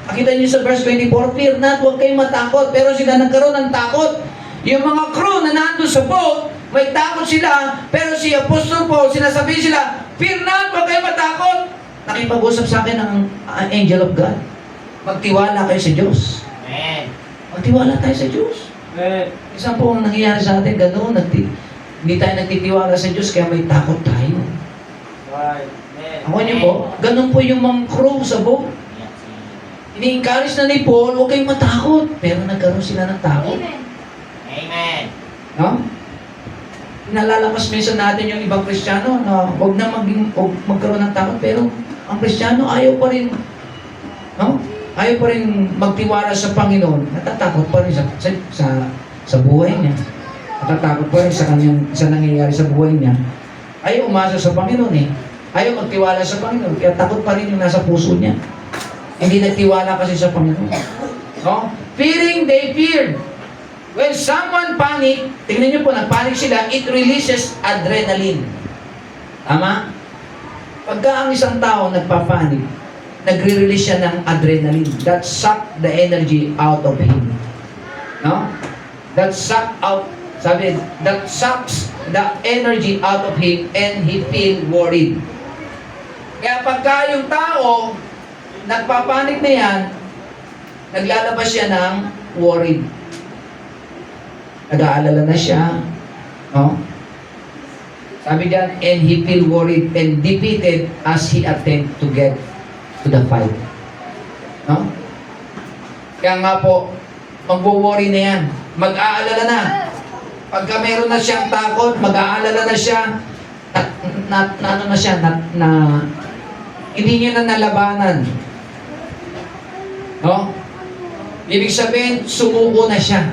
A: Nakita niyo sa verse 24, fear not, huwag kayong matakot. Pero sila nagkaroon ng takot. Yung mga crew na nandun sa boat, may takot sila, pero si Apostle Paul, sinasabi sila, fear not, huwag kayong matakot. Nakipag-usap sa akin ang angel of God. Magtiwala kayo sa Diyos.
D: Amen.
A: Magtiwala tayo sa Diyos. Isa po ang nangyayari sa atin, gano'n, hindi tayo nagtitiwala sa Diyos, kaya may takot tayo. Ako niyo po, gano'n po yung mga crew sa boat. Ini-encourage na ni Paul, huwag kayong matakot. Pero nagkaroon sila ng takot.
B: Amen.
D: Amen.
A: No? Nalalakas minsan natin yung ibang Kristiyano na huwag na magkaroon ng takot, pero ang Kristiyano ayaw pa rin, no? Ayaw pa rin magtiwala sa Panginoon. Natatakot pa rin sa buhay niya. Natatakot pa rin sa nangyayari sa buhay niya. Ayaw umasa sa Panginoon eh. Ayaw magtiwala sa Panginoon. Kaya takot pa rin yung nasa puso niya. Hindi nagtiwala kasi sa Panginoon. No? Fearing, they feared. When someone panic, tingnan niyo po, nagpanic sila, it releases adrenaline. Tama? Pagka ang isang tao nagpapanik, nagre-release siya ng adrenaline. That suck the energy out of him. No? That suck out, sabi, that sucks the energy out of him and he feel worried. Kaya pagka yung tao, nagpapanik na yan, naglalabas siya ng worried. Nag-aalala na siya. No? Sabi diyan, and he feel worried and defeated as he attempt to get to the fight. No? Kaya nga po, magwo-worry na yan. Mag-aalala na. Pagka meron na siyang takot, mag-aalala na siya. Hindi niya na nalabanan. No? Ibig sabihin, sumuko na siya.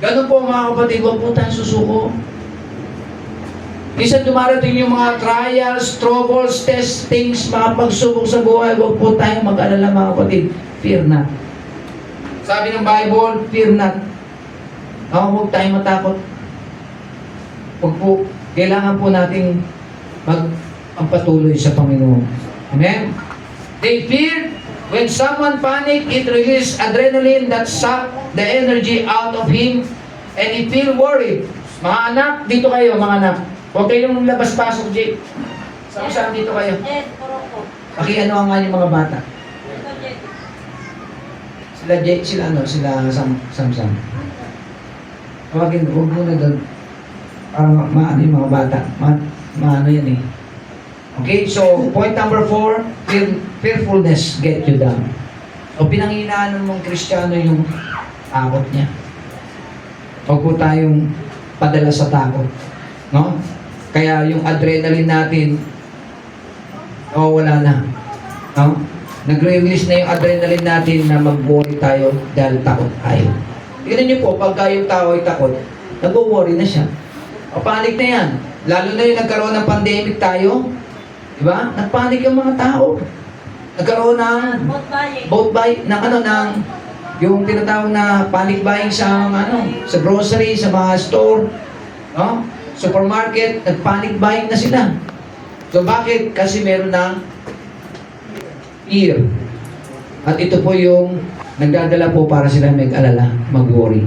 A: Ganun po mga kapatid, huwag po tayong susuko. Minsan dumarating yung mga trials, troubles, testings, mga pagsubok sa buhay, huwag po tayong mag-alala mga kapatid. Fear not. Sabi ng Bible, fear not. Huwag tayong matakot. Huwag po, kailangan po nating magpatuloy sa Panginoon. Amen? They feared. When someone panic, it releases adrenaline that suck the energy out of him and he feel worried. Mga anak, dito kayo, mga anak. Huwag kayong labas-pasok, Jake. Saan dito kayo? Pakiano ang nga yung mga bata. Sila Jake, sila Sam. Huwag muna doon. Parang maano yung mga bata. Maano yan eh. Okay, so point number 4, fearfulness get you down. O pinanghinaan ng mga Kristiyano yung takot niya. Huwag po tayong padala sa takot. No? Kaya yung adrenaline natin, wala na. No? Nagre-release na yung adrenaline natin na mag-worry tayo dahil takot tayo. Tignan niyo po, pagka yung tao ay takot, nag-worry na siya. Panik na yan. Lalo na yung nagkaroon ng pandemic tayo. Diba? Nagpanik yung mga tao. Nagkaroon ng boat buy, yung tinatawag na panic buying sa sa grocery, sa mga store, no? Supermarket, nagpanic buying na sila. So bakit? Kasi meron ng fear. At ito po yung nagdadala po para sila mag-alala, mag-worry.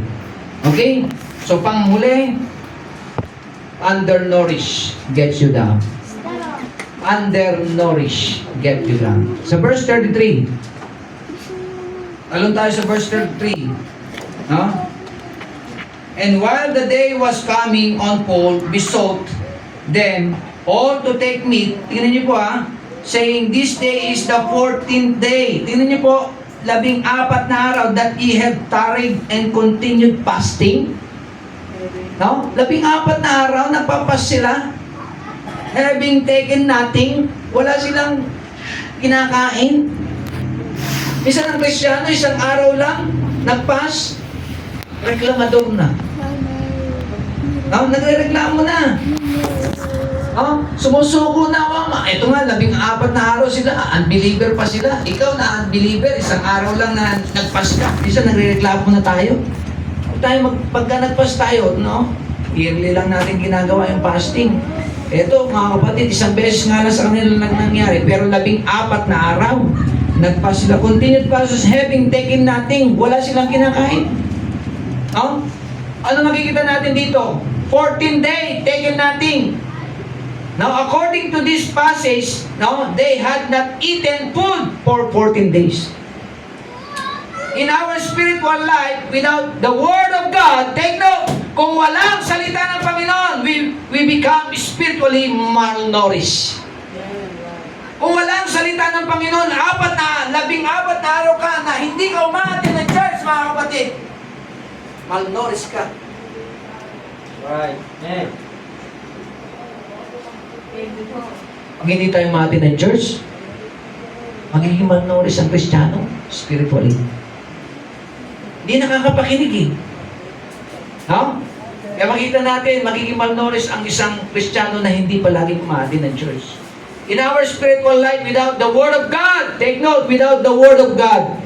A: Okay? So panghuli, undernourished gets you down. Undernourished get you down. Sa verse 33. Alon tayo sa verse 33. No? And while the day was coming on Paul, besought them all to take meat. Tingnan niyo po saying, this day is the 14th day. Tingnan niyo po, 14 na araw that ye have tarried and continued fasting. No? 14 na araw, nagpapas sila. Having taken nothing, wala silang kinakain. Isang Kristiyano, isang araw lang, nagpas, reklamador na. No? Nagre-reklamo na. No? Sumusuko na. Ito nga, 14 na araw sila, unbeliever pa sila. Ikaw na unbeliever, isang araw lang na nagpas ka. Isa nagre-reklamo na tayo. Pagka nagpas tayo, no? Yearly lang natin ginagawa yung fasting. Ito, mga kapatid, isang beses nga lang sa kanila nangyari, pero 14 na araw, nagpas sila. Continued passes having taken nothing. Wala silang kinakain. No? Ano nakikita natin dito? 14 day, taken nothing. Now, according to this passage, no, they had not eaten food for 14 days. In our spiritual life, without the Word of God, take note, kung walang salita ng Panginoon, we become spiritually malnourished. Kung walang salita ng Panginoon, 14 na araw ka na hindi ka umaattend ng church, mga kapatid, malnourished ka.
D: Right. Yeah.
A: Pag hindi tayo umaattend ng church, magiging malnourished ang Kristiyano, spiritually. Hindi nakakapakinig eh. No? Kaya makita natin, magiging malnourished ang isang Kristiyano na hindi palaging umaattend ng church. In our spiritual life, without the Word of God, take note, without the Word of God,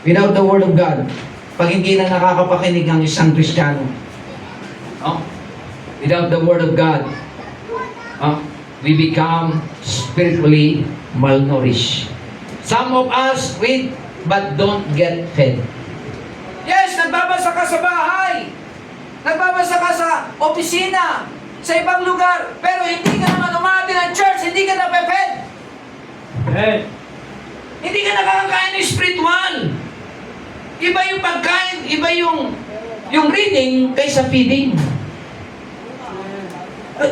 A: without the Word of God, pag hindi na nakakapakinig ang isang Kristiyano, no? Without the Word of God, we become spiritually malnourished. Some of us read but don't get fed. Yes, nagbabasa ka sa bahay. Nagbabasa ka sa opisina, sa ibang lugar, pero hindi ka naman umaattend ng church, hindi ka na-fed.
D: Hey.
A: Hindi ka nakakakain ng spiritual. Iba yung pagkain, iba yung reading kaysa feeding.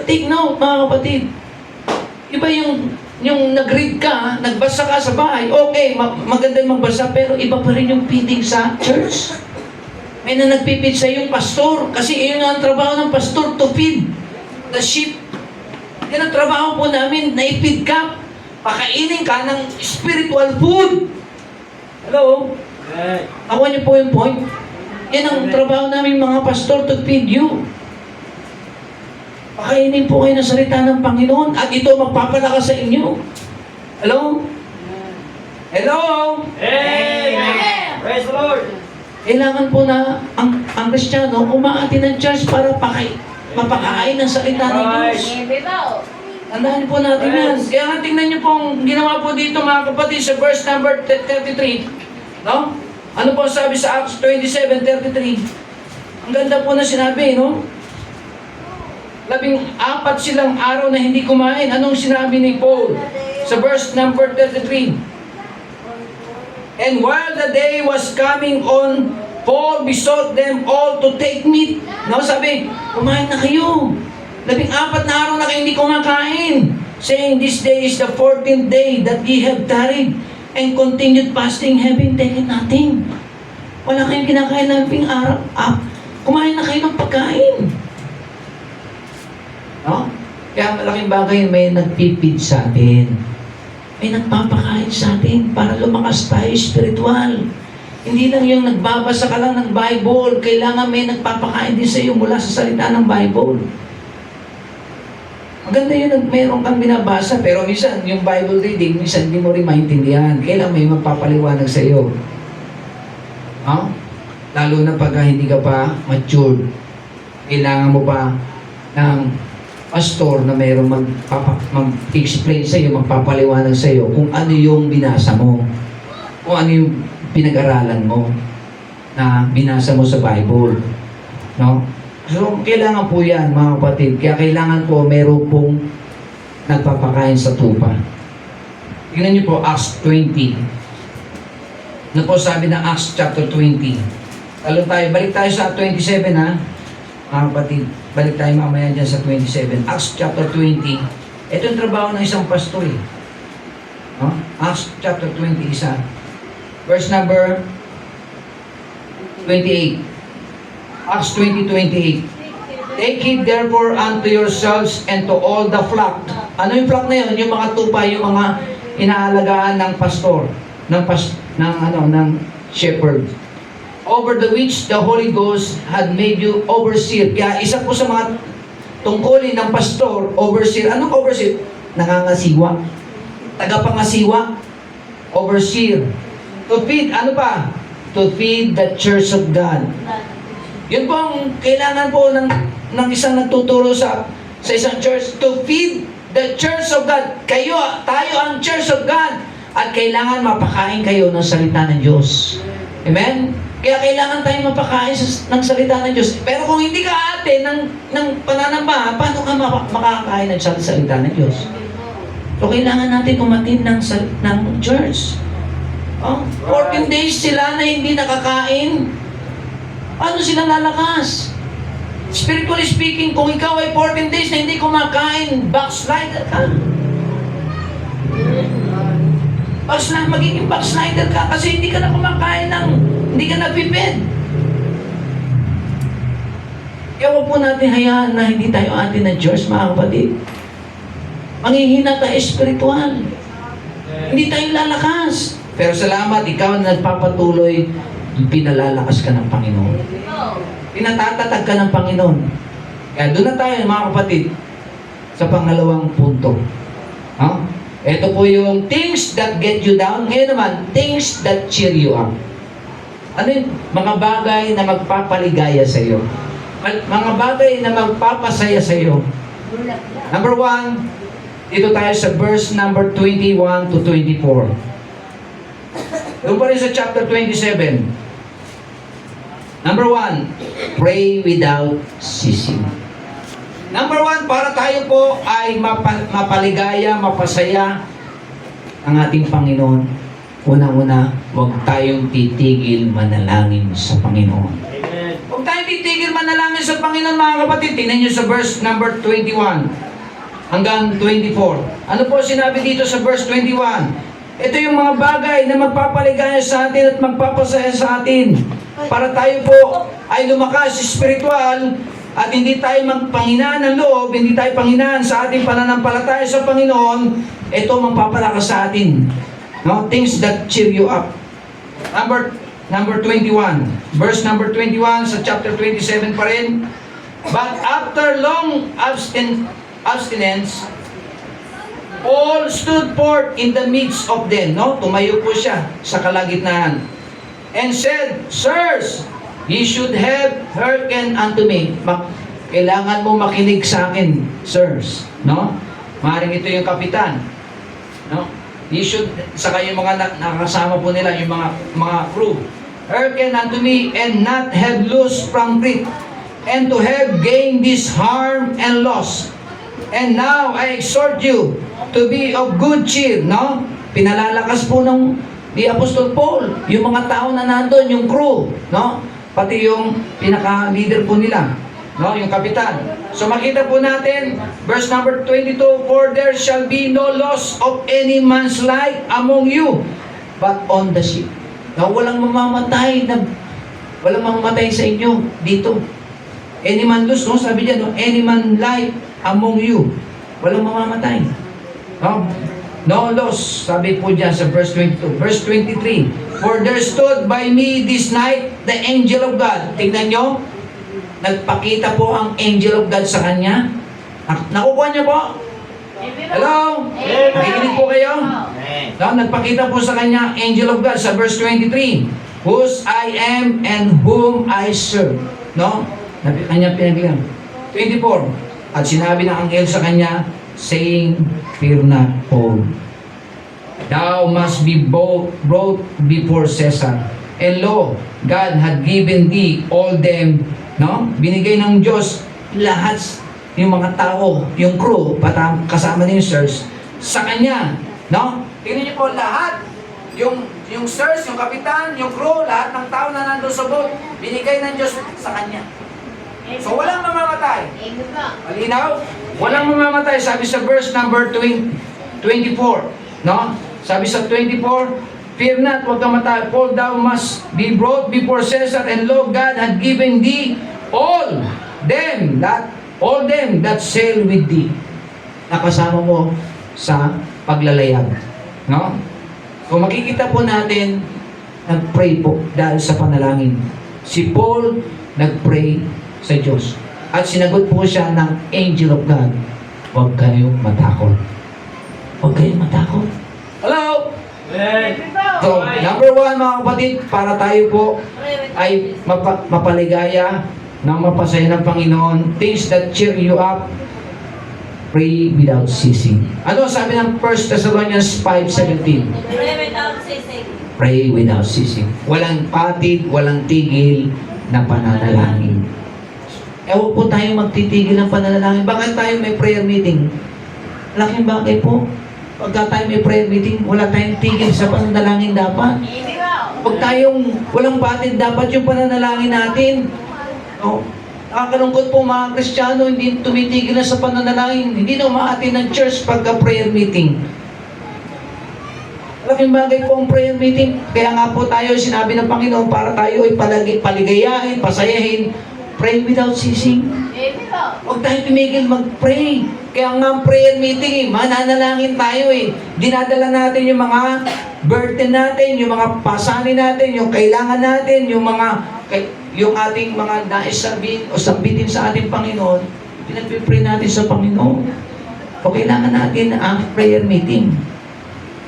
A: Take note, mga kapatid. Iba yung nag-read ka, nagbasa ka sa bahay, okay, maganda yung magbasa, pero iba pa rin yung feeding sa church. May na nagpipid sa yung pastor, kasi yun ang trabaho ng pastor, to feed the sheep. Yan ang trabaho po namin, na-feed ka, pakainin ka ng spiritual food. Hello?
D: Hey.
A: Ako niyo po yung point. Yan ang trabaho namin mga pastor, to feed you. Pakainin po kayo ng salita ng Panginoon at ito magpapalakas sa inyo. Hello? Hello?
D: Amen. Praise the Lord.
A: Kailangan po na ang Kristiyano umaattend ng church para mapakain ng salita ng Diyos. Tandaan po natin yan. Kaya nga tingnan niyo pong ginawa po dito mga kapatid sa verse number 33. No? Ano po sabi sa Acts 27:33? Ang ganda po na sinabi, no? 14 silang araw na hindi kumain. Anong sinabi ni Paul sa verse number 33? And while the day was coming on, Paul besought them all to take meat. No, sabi, kumain na kayo. 14 na araw na kayo hindi kumakain. Saying, this day is the 14th day that ye have tarried and continued fasting, having taken nothing. Wala kayong kinakain ng 14 araw. Kumain na kayo ng pagkain. No? Kaya malaking bagay may nagpipid sa atin. May nagpapakain sa atin para lumakas tayo spiritual.
E: Hindi lang yung nagbabasa ka lang ng Bible. Kailangan may nagpapakain din sa iyo mula sa salita ng Bible. Maganda yun, meron kang binabasa, pero minsan, yung Bible reading, minsan hindi mo rin maintindihan. Kailangan may magpapaliwanag sa iyo. Lalo na pagka hindi ka pa matured. Kailangan mo pa ng pastor na mayroong mag-explain sa iyo, magpapaliwanag sa iyo kung ano yung binasa mo. Kung ano yung pinag-aralan mo na binasa mo sa Bible. No? So, kailangan po yan, mga kapatid. Kaya kailangan po meron pong nagpapakain sa tupa. Tingnan niyo po, Acts 20. Ano po sabi ng Acts chapter 20? Balik tayo sa 27 ha. Mga kapatid, balik tayo mamaya dyan sa 27. Acts chapter 20. Ito yung trabaho ng isang pastor eh. No? Acts chapter 20, isa. Verse number 28. Acts 20:28. Take heed therefore unto yourselves and to all the flock. Ano yung flock na yun? Yung mga tupa, yung mga inaalagaan ng pastor, ng shepherd. Over the which the Holy Ghost had made you overseer. Kaya isa po sa mga tungkulin ng pastor, overseer. Anong overseer? Nangangasiwa. Tagapangasiwa. Overseer. To feed, ano pa? To feed the church of God. Yun po ang kailangan po ng isang nagtuturo sa isang church. To feed the church of God. Tayo ang church of God. At kailangan mapakain kayo ng salita ng Diyos. Amen? Kaya kailangan tayong mapakain ng salita ng Diyos. Pero kung hindi ka ate ng pananamba, paano ka makakain ng salita ng Diyos? So kailangan natin umatin ng church. 14 days sila na hindi nakakain. Paano sila lalakas? Spiritually speaking, kung ikaw ay 14 days na hindi kumakain, backslider ka. Magiging backslider ka kasi hindi ka na kumakain hindi ka nag-feed. Kaya huwag po natin hayaan na hindi tayo atin ng Diyos, mga kapatid. Manghihina tayo espiritual. Hindi tayo lalakas. Pero salamat, ikaw na nagpapatuloy, pinalalakas ka ng Panginoon. Pinatatatag ka ng Panginoon. Kaya doon na tayo, mga kapatid, sa pangalawang punto. Ito po yung things that get you down. Ngayon naman, things that cheer you up. Ano yung mga bagay na magpapaligaya sa iyo? Mga bagay na magpapasaya sa iyo. Number 1, dito tayo sa verse number 21 to 24. Doon pa rin sa chapter 27. Number 1, pray without ceasing. Number 1, para tayo po ay mapaligaya, mapasaya ang ating Panginoon. Unang-una, huwag tayong titigil manalangin sa Panginoon.
D: Amen.
E: Huwag tayong titigil manalangin sa Panginoon, mga kapatid. Tingnan nyo sa verse number 21 hanggang 24. Ano po sinabi dito sa verse 21? Ito yung mga bagay na magpapaligaya sa atin at magpapasaya sa atin. Para tayo po ay lumakas spiritual at hindi tayo magpanghinaan ng loob, hindi tayo panghinaan sa ating pananampalataya sa Panginoon, ito magpapalakas sa atin. No? Things that cheer you up. Number 21. Verse number 21 sa chapter 27 pa rin. But after long abstinence, Paul stood forth in the midst of them. No? Tumayo po siya sa kalagitnaan. And said, Sirs, ye should have hearkened unto me. Kailangan mo makinig sa akin, sirs. No? Maaaring ito yung kapitan. No? Ye should, saka yung mga nakasama po nila, yung mga crew. Hearken unto me and not have lost from Crete, and to have gained this harm and loss. And now I exhort you to be of good cheer, no? Pinalalakas po ni Apostol Paul, yung mga tao na nandun, yung crew, no? Pati yung pinaka-leader po nila, no? Yung kapitan. So makita po natin, verse number 22, For there shall be no loss of any man's life among you, but on the ship. No, walang mamamatay sa inyo dito. Any man lose, no? Sabi diyan, no? Any man life among you. Walang mamamatay. No? no loss. Sabi po dyan sa verse 22. Verse 23, for there stood by me this night the angel of God. Tingnan nyo, nagpakita po ang angel of God sa kanya. Nakukuha niyo po? Hello? Nakikinig po kayo?
D: Amen.
E: No, nagpakita po sa kanya, angel of God, sa verse 23, whose I am and whom I serve. No? Kanya pinaglang. 24, at sinabi ng anghel sa kanya, saying, fear not, Paul. Thou must be brought before Caesar. And lo, God had given thee all them, no? Binigay ng Diyos lahat yung mga tao, yung crew, kasama ni yung sirs, sa kanya, no? Tingnan niyo po lahat, yung sirs, yung kapitan, yung crew, lahat ng tao na nandun sa boat, binigay ng Diyos sa kanya. So walang mamamatay. Malinaw? Walang mamamatay. Sabi sa verse number 24, no? Sabi sa 24, fear not, huwag kang matay. Paul, thou must be brought before Caesar, and lo, God had given thee all them that sail with thee. Nakasama mo sa paglalayag. No? Kung makikita po natin, nag-pray po dahil sa panalangin. Si Paul nag-pray sa Diyos. At sinagot po siya ng angel of God. Huwag kayong matakot. Huwag kayong matakot. Hello?
D: Amen.
E: So, number one mga kapatid, para tayo po ay mapaligaya ng mapasaya ng Panginoon, things that cheer you up, pray without ceasing. Ano sabi ng 1 Thessalonians 5:17? Pray without ceasing. Walang patid, walang tigil na pananalangin. Huwag po tayo magtitigil ng pananalangin. Bakit tayo may prayer meeting? Laking bagay po. Pagka tayo may prayer meeting, wala tayong tigil sa pananalangin dapat. Huwag tayong walang patid dapat yung pananalangin natin. No? Nakakalungkot po mga Kristiyano, hindi tumitigil na sa pananalangin, hindi na umaatin ng church pagka prayer meeting. Laking bagay po ang prayer meeting. Kaya nga po tayo, sinabi ng Panginoon, para tayo ay paligayahin, pasayahin, pray without ceasing. Huwag tayong tumigil mag-pray. Kaya nga ang prayer meeting, mananalangin tayo eh. Dinadala natin yung mga burden natin, yung mga pasanin natin, yung kailangan natin, yung ating mga nais sabihin o sambitin sa ating Panginoon, pinag-pray natin sa Panginoon. O kailangan natin ang prayer meeting.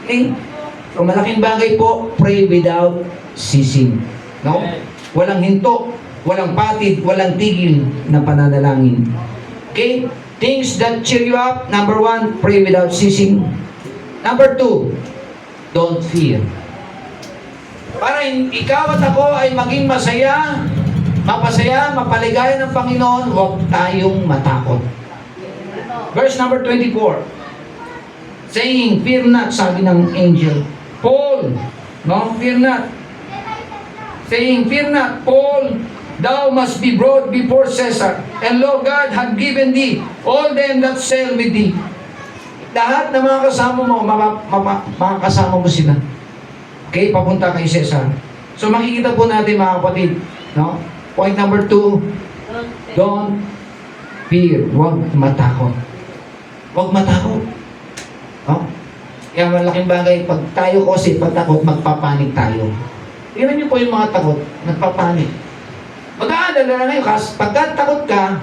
E: Okay? So malaking bagay po, pray without ceasing. No? Walang hinto, walang patid, walang tigil na pananalangin. Okay? Things that cheer you up, number one, pray without ceasing. Number two, don't fear. Para ikaw at ako ay maging masaya, mapasaya, mapaligaya ng Panginoon, huwag tayong matakot. Verse number 24. Saying, fear not, sabi ng angel. Paul, no, fear not. Saying, fear not, Paul, thou must be brought before Caesar. And lo, God had given thee all them that sail with thee. Lahat ng mga kasama mo, makakasama mo sila. Okay, papunta kay Caesar. So makikita po natin mga kapatid, no? Point number 2, don't fear. Huwag matakot. Huwag matakot. No? Kaya malaking bagay, pag tayo kasi pagtakot, magpapanik tayo. Tingnan niyo po yung mga takot, nagpapanik. Mag-aalala na ngayon, pagka takot ka,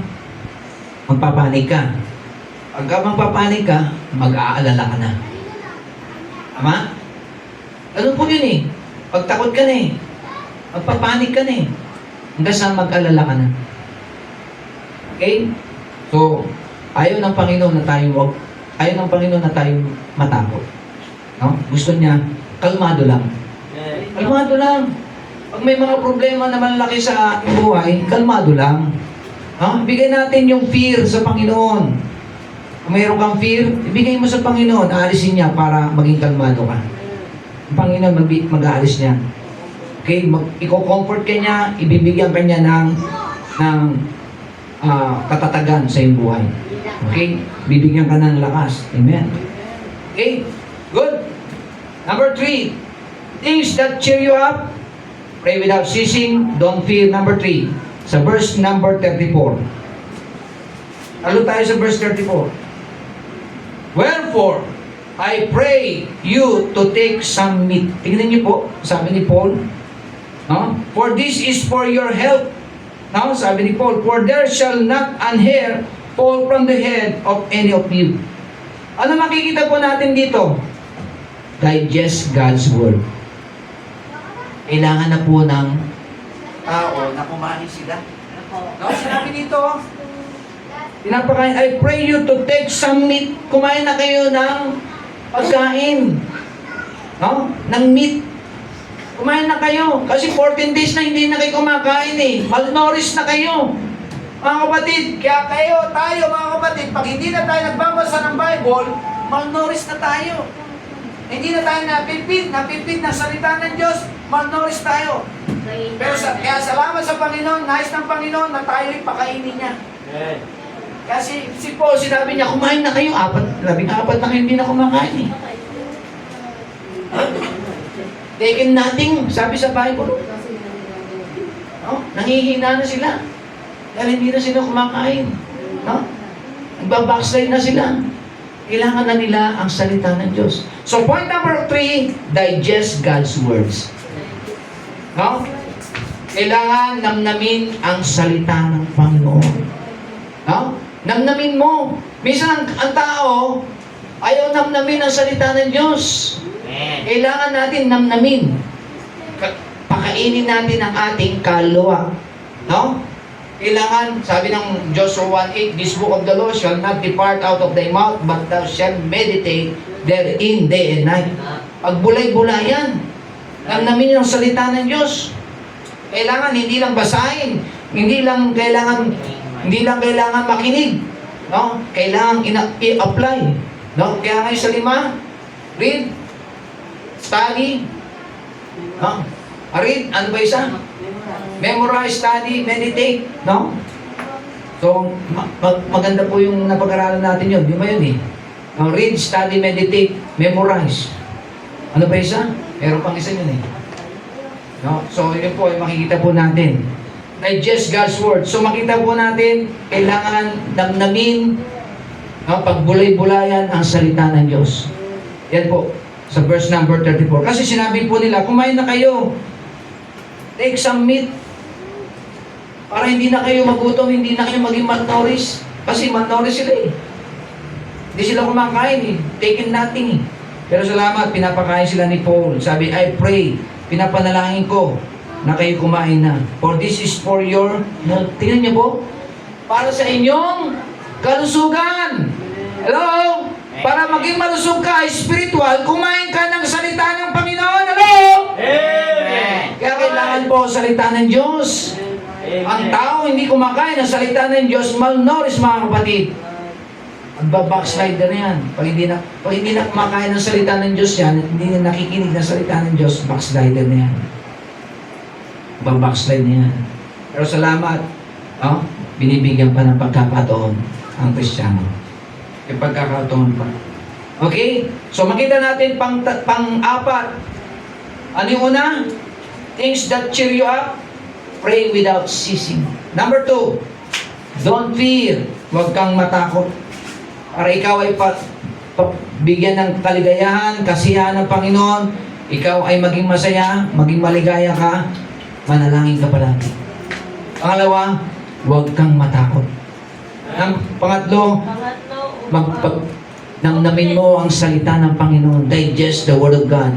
E: magpapanik ka. Pagka magpapanik ka, mag-aalala ka na. Tama? Ano po yun eh? Pag takot ka na eh. Magpapanik ka na eh. Hanggang saan mag-alala ka na. Okay? So, ayaw ng Panginoon na tayo matakot. No? Gusto niya, kalmado lang. Kalmado lang. Pag may mga problema na malaki sa ating buhay, kalmado lang. Bigay natin yung fear sa Panginoon. Kung mayroon kang fear, ibigay mo sa Panginoon, aalisin niya para maging kalmado ka. Ang Panginoon mag-aalis niya. Okay? Iko-comfort ka niya, ibibigyan ka niya ng katatagan sa iyong buhay. Okay? Bibigyan ka ng lakas. Amen. Okay? Good. Number 3, things that cheer you up, pray without ceasing, don't fear. Number 3, sa verse number 34. Talo tayo sa verse 34. Wherefore, I pray you to take some meat. Tingnan niyo po, sabi ni Paul. No? For this is for your health. No? Sabi ni Paul, for there shall not an hair fall from the head of any of you. Ano makikita po natin dito? Digest God's Word. Kailangan na po ng tao na kumain sila. No? Sinabi dito, pinapakain, I pray you to take some meat. Kumain na kayo ng pagkain. No? Ng meat. Kumain na kayo. Kasi 14 days na hindi na kayo kumakain eh. Malnourished na kayo. Mga kapatid, kaya tayo mga kapatid, pag hindi na tayo nagbabasa ng Bible, malnourished na tayo. Hindi na tayo napipid na salita ng Diyos, malnourished tayo. Pero kaya salamat sa Panginoon, nais ng Panginoon na tayo'y pakainin niya.
D: Amen.
E: Kasi si Paul, sinabi niya, kumain na kayo, 14 na kayo hindi na kumakain eh. Taken nothing, sabi sa Bible. No? Nangihina na sila. Dahil hindi na sila kumakain. No? Nagbabackslide na sila. Kailangan na nila ang salita ng Diyos. So point number 3, digest God's words. No? Kailangan namnamin ang salita ng Panginoon. No? Namnamin mo. Minsan ang tao, ayaw namnamin ang salita ng Diyos. Kailangan natin namnamin. Pakainin natin ang ating kaluluwa. No? Kailangan, sabi ng Joshua 1:8, this book of the law shall not depart out of thy mouth, but thou shalt meditate therein day and night. Pagbulay-bulayan. Namnamin ang salita ng Diyos. Kailangan hindi lang basahin, hindi lang kailangan makinig. No? Kailangan i-apply. No? Kaya ngayon sa 5, read, study, no? Read, ano ba isa? Memorize, study, meditate, no? So, maganda po yung napag-aralan natin yun. Di ba yun eh? Read, study, meditate, memorize. Ano ba isa? Meron pang isa yun eh. No? So, yun po, makikita po natin. Digest God's Word. So, makita po natin, kailangan namnamin, no? Pagbulay-bulayan ang salita ng Diyos. Yan po, sa verse number 34. Kasi sinabi po nila, kumain na kayo. Take some meat. Para hindi na kayo magutom, hindi na kayo maging malnourished. Kasi malnourished sila eh. Hindi sila kumakain eh. Taken nothing eh. Pero salamat, pinapakain sila ni Paul. Sabi, I pray, pinapanalangin ko na kayo kumain na. For this is for your health. Tingnan niyo po, para sa inyong kalusugan. Hello? Para maging malusog ka, spiritual, kumain ka ng salita ng Panginoon. Hello?
D: Amen.
E: Kaya kailangan po salita ng Diyos. Ang tao hindi kumakain ng salita ng Diyos, malnourished mga kapatid. Magbabackslider na yan. Pag hindi na kumakain ng salita ng Diyos yan, hindi na nakikinig ng salita ng Diyos, backslider na yan. Babackslide na yan. Pero salamat, binibigyan pa ng pagkakataon ang Kristiyano. Yung pagkakataon pa. Okay? So makita natin pang-apat. Ano yung una? Things that cheer you up. Pray without ceasing. Number 2, don't fear. Huwag kang matakot. Para ikaw ay bigyan ng kaligayahan, kasiyahan ng Panginoon, ikaw ay maging masaya, maging maligaya ka, manalangin ka palagi. Pangalawa, huwag kang matakot. Pangatlo, namnamin mo ang salita ng Panginoon. Digest the Word of God.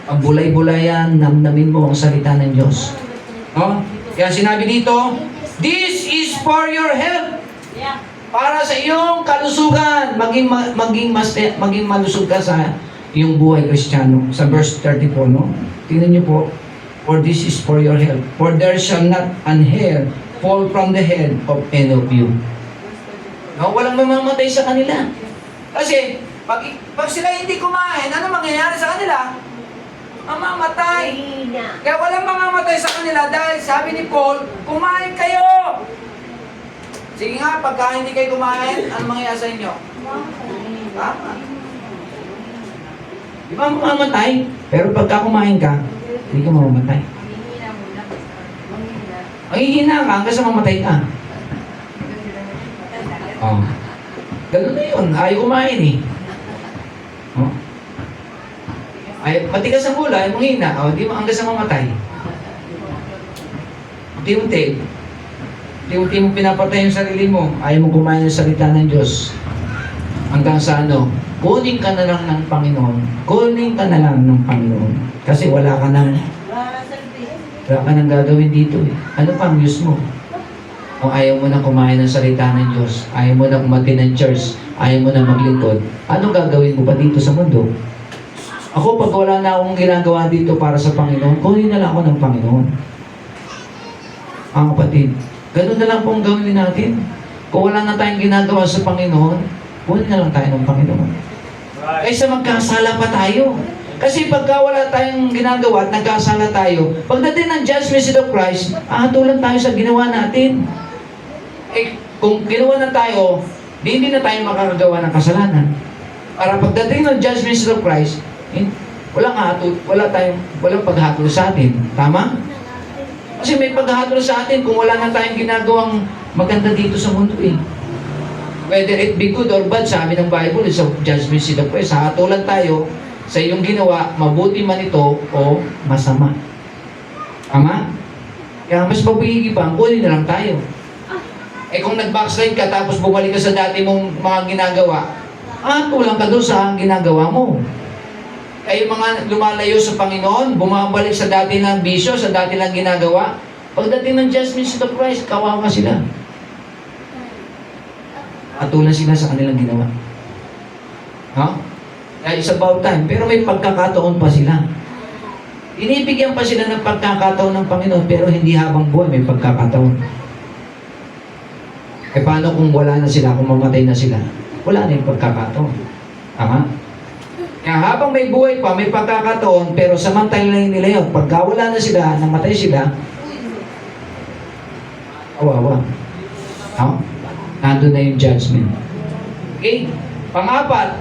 E: Ang bulay-bulayan, namnamin mo ang salita ng Diyos. No? Kaya sinabi dito, this is for your health. Para sa iyong kalusugan, maging malusog ka sa iyong buhay Kristiyano. Sa verse 34, no? Tingnan niyo po, for this is for your health. For there shall not an hair fall from the head of any of you. No? Walang mamamatay sa kanila. Kasi, pag sila hindi kumain, ano mangyayari sa kanila? Mamamatay. Kaya walang mamamatay sa kanila dahil sabi ni Paul, kumain kayo! Sige nga, pagka hindi kayo kumain, ano mangyayari sa inyo? Tama. Di ba mamamatay? Pero pagka kumain ka, hindi ka mamamatay. Manghihina ka hanggang sa mamatay ka. Oh. Ganun na yun. Ayaw kumain eh. No? Ay, matigas ang ulo, ay manghina. O, di mo hanggang sa mamatay. Unti-unti. Unti-unti mo pinapatay yung sarili mo. Ayaw mo kumain ng salita ng Diyos. Hanggang sa ano, kunin ka na lang ng Panginoon. Kunin ka na lang ng Panginoon. Kasi wala ka nang gagawin dito eh. Ano pang use mo? Kung ayaw mo na kumain ng salita ng Diyos, ayaw mo na kumati ng church, ayaw mo na maglingkod, anong gagawin mo pa dito sa mundo? Ako, pag wala na akong ginagawa dito para sa Panginoon, kunin na lang ako ng Panginoon. Mga kapatid, ganun na lang pong gawin natin. Kung wala na tayong ginagawa sa Panginoon, kunin na lang tayo ng Panginoon. Kaysa magkasala pa tayo. Kasi pagka wala tayong ginagawa at nagkasala tayo, pagdating ng judgment seat of Christ, ahatulan tayo sa ginawa natin. Eh, kung ginawa na tayo, hindi na tayo makakagawa ng kasalanan. Para pagdating ng judgment seat of Christ, walang paghatol sa atin. Tama? Kasi may paghatol sa atin kung wala na tayong ginagawang maganda dito sa mundo eh. Whether it be good or bad, sabi ng Bible, sa judgment seat of Christ, hahatulan tayo sa iyong ginawa, mabuti man ito o masama. Tama? Kaya mas mabihigi pa, kunin na lang tayo. Eh kung nag-backslide ka tapos bumalik ka sa dati mong mga ginagawa, tulang ka doon sa ginagawa mo. Ay mga lumalayo sa Panginoon, bumabalik sa dati ng bisyo, sa dati ng ginagawa, pagdating ng judgment seat of Christ, kawawa sila. Atulan sila sa kanilang ginawa. No? Kaya it's about time. Pero may pagkakataon pa sila. Inibigyan pa sila ng pagkakataon ng Panginoon, pero hindi habang buhay may pagkakataon. Eh paano kung wala na sila, kung mamatay na sila? Wala na yung pagkakataon. Tama? Kaya habang may buhay pa, may pagkakataon, pero samantayin nila yun. Pagka wala na sila, namatay sila, kawawa. No? Nandun na yung judgment. Okay? Pang-apat,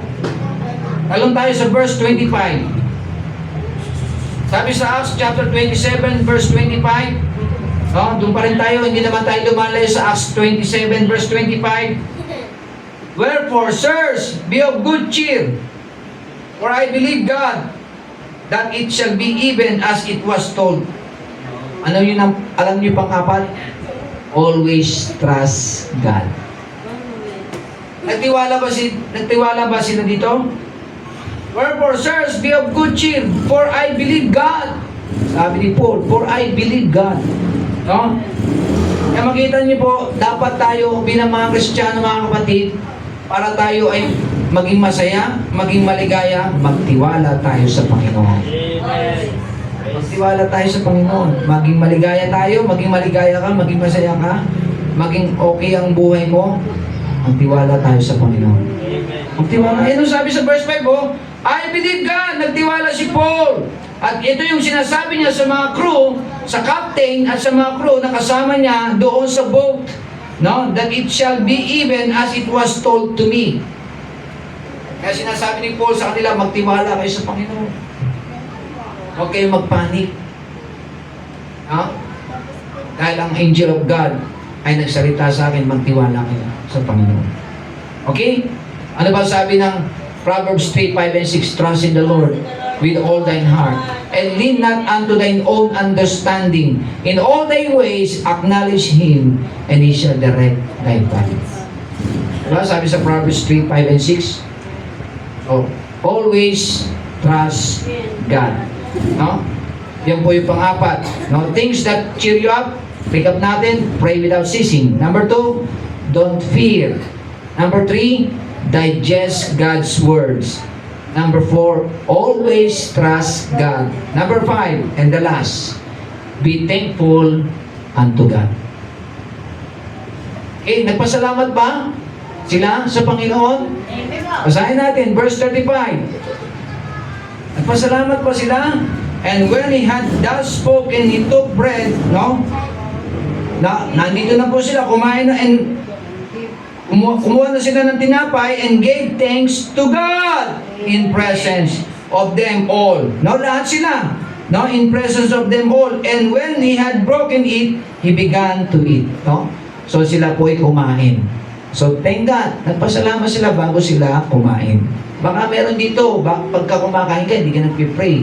E: talong tayo sa verse 25. Sabi sa Acts chapter 27, verse 25, no? Doon pa rin tayo, hindi naman tayo lumalayo sa Acts 27, verse 25. Wherefore, sirs, be of good cheer, for I believe God, that it shall be even as it was told. Ano yun ang, alam niyo pang-apat? Always trust God. Nagtiwala ba sila dito? Wherefore, sirs, be of good cheer, for I believe God. Sabi ni Paul, for I believe God. No? Kaya makita niyo po, dapat tayo bilang mga Kristiyano, mga kapatid, para tayo ay maging masaya, maging maligaya, magtiwala tayo sa Panginoon. Magtiwala tayo sa Panginoon. Maging maligaya tayo, maging maligaya ka, maging masaya ka, maging okay ang buhay mo, magtiwala tayo sa Panginoon. Magtiwala. Ano sabi sa verse 5, I believe God. Nagtiwala si Paul. At ito yung sinasabi niya sa mga crew, sa captain at sa mga crew na kasama niya doon sa boat, no? That it shall be even as it was told to me. Kaya sinasabi ni Paul sa kanila, magtiwala kayo sa Panginoon. Huwag kayong magpanik. No? Dahil ang angel of God ay nagsalita sa akin, magtiwala kayo sa Panginoon. Okay? Ano ba sabi ng Proverbs 3, 5, and 6? Trust in the Lord with all thine heart, and lean not unto thine own understanding. In all thy ways, acknowledge Him, and He shall direct thy paths. Diba? Sabi sa Proverbs 3, 5, and 6. So, always trust God. No? Yan po yung pang-apat. No? Things that cheer you up, pick up natin, pray without ceasing. Number 2, don't fear. Number 3, digest God's words. Number 4, always trust God. Number 5, and the last, be thankful unto God. Okay, nagpasalamat ba sila sa Panginoon? Basahin natin, verse 35. Nagpasalamat pa sila? And when he had thus spoken, he took bread, no? Nandito na po sila, kumain na, and kumuha na sila ng tinapay and gave thanks to God in presence of them all. No, lahat sila. No, in presence of them all. And when he had broken it, he began to eat. No? So sila po ay kumain. So thank God, nagpasalamat sila bago sila kumain. Baka meron dito, pagka kumakain ka, hindi ka nag-pray.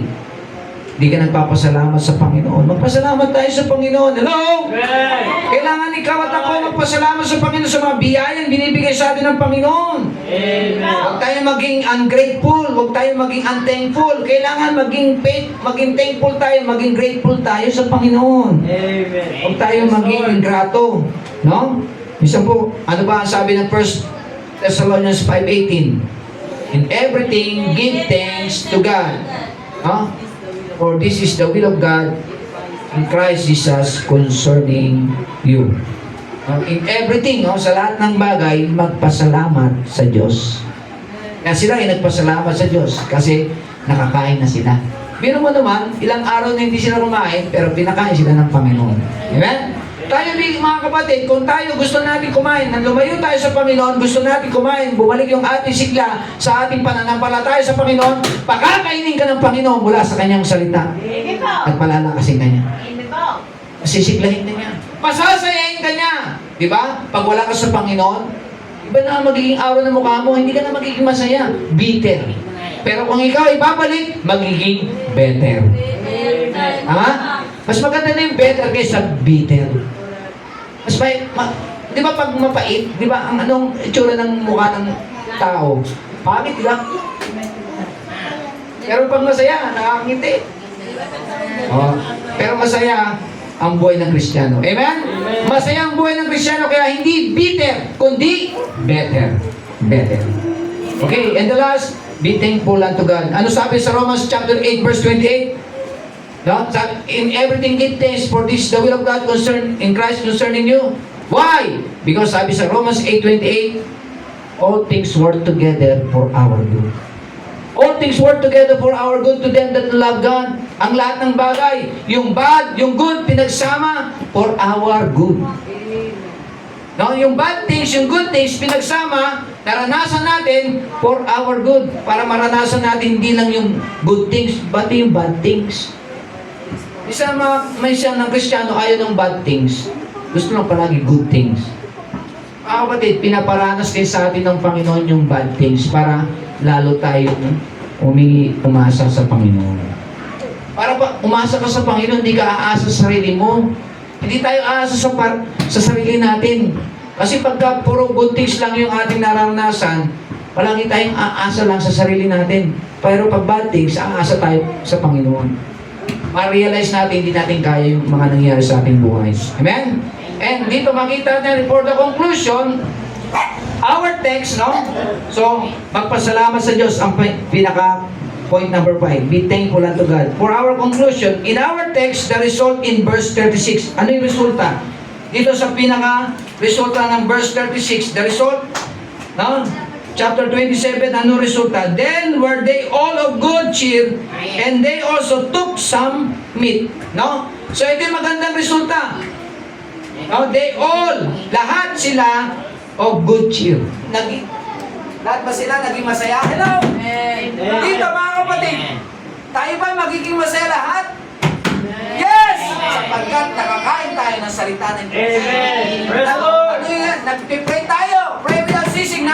E: Hindi ka nagpapasalamat sa Panginoon. Magpasalamat tayo sa Panginoon. Hello?
D: Amen.
E: Kailangan ikaw at ako magpasalamat sa Panginoon sa mga biyayang binibigay sa atin ng Panginoon.
D: Amen.
E: Huwag tayo maging ungrateful, huwag tayo maging unthankful. Kailangan maging thankful tayo, maging grateful tayo sa Panginoon.
D: Amen.
E: Huwag tayo maging ingrato. No? Minsan po, ano ba ang sabi ng 1 Thessalonians 5:18? In everything, give thanks to God. Huh? For this is the will of God in Christ Jesus concerning you. In everything, sa lahat ng bagay, magpasalamat sa Diyos. Kaya sila ay nagpasalamat sa Diyos kasi nakakain na sila. Biro mo naman, ilang araw na hindi sila kumain, pero pinakain sila ng Panginoon. Amen? Tayo, mga kapatid, kung tayo gusto natin kumain, nang lumayo tayo sa Panginoon, gusto natin kumain, bumalik yung ating sigla sa ating pananampalataya sa Panginoon, pakakainin ka ng Panginoon mula sa kanyang salita. At palalakasin ka niya. Sisiglahin ka niya. Pasasayahin ka niya. Di ba? Pag wala ka sa Panginoon, iba na ang magiging aura ng mukha mo, hindi ka na magiging masaya. Bitter. Pero kung ikaw ibabalik, magiging better. Tama? Mas maganda na yung better kaysa bitter. Mas di ba pag mapait, di ba ang anong itsura ng mukha ng tao? Pangit lang. Pero pag masaya, nakakangiti. Oh, pero masaya ang buhay ng Kristiyano. Amen? Masaya ang buhay ng Kristiyano kaya hindi bitter, kundi better. Better. Okay, and the last, be thankful unto God. Ano sabi sa Romans chapter 8 verse 28? No? In everything give thanks, for this is the will of God in Christ concerning you. Why? Because sabi sa Romans 8:28, all things work together for our good. All things work together for our good to them that love God. Ang lahat ng bagay, yung bad, yung good, pinagsama for our good. No, yung bad things, yung good things, pinagsama, naranasan natin for our good. Para maranasan natin hindi lang yung good things, pati yung bad things. May isang ng Kristiyano ayaw ng bad things. Gusto lang palagi good things. Mga kapatid, pinaparanas din sa atin ng Panginoon yung bad things para lalo tayong umasa sa Panginoon. Para umasa ka sa Panginoon, hindi ka aasa sa sarili mo. Hindi tayo aasa sa sarili natin. Kasi pagka puro good things lang yung ating naranasan, palagi tayong aasa lang sa sarili natin. Pero pag bad things, aasa tayo sa Panginoon. Ma-realize natin, hindi natin kaya yung mga nangyayari sa ating buhay. Amen? And dito makita natin for the conclusion, our text, no? So, magpasalamat sa Diyos ang pinaka point number 5. Be thankful unto God. For our conclusion, in our text, the result in verse 36. Ano yung resulta? Dito sa pinaka resulta ng verse 36, the result, no? Chapter 27, ano resulta? Then were they all of good cheer, and they also took some meat. No? So ito yung magandang resulta. No? They all, lahat sila of good cheer. Lahat ba sila naging masaya? Hello? Dito mga kapatid, tayo ba magiging masaya lahat? Yes! Sapagkat nakakain tayo ng salita ng Diyos.
D: Amen. Praise the Lord.
E: Ano yun? Nag-pray tayo. Pray without ceasing.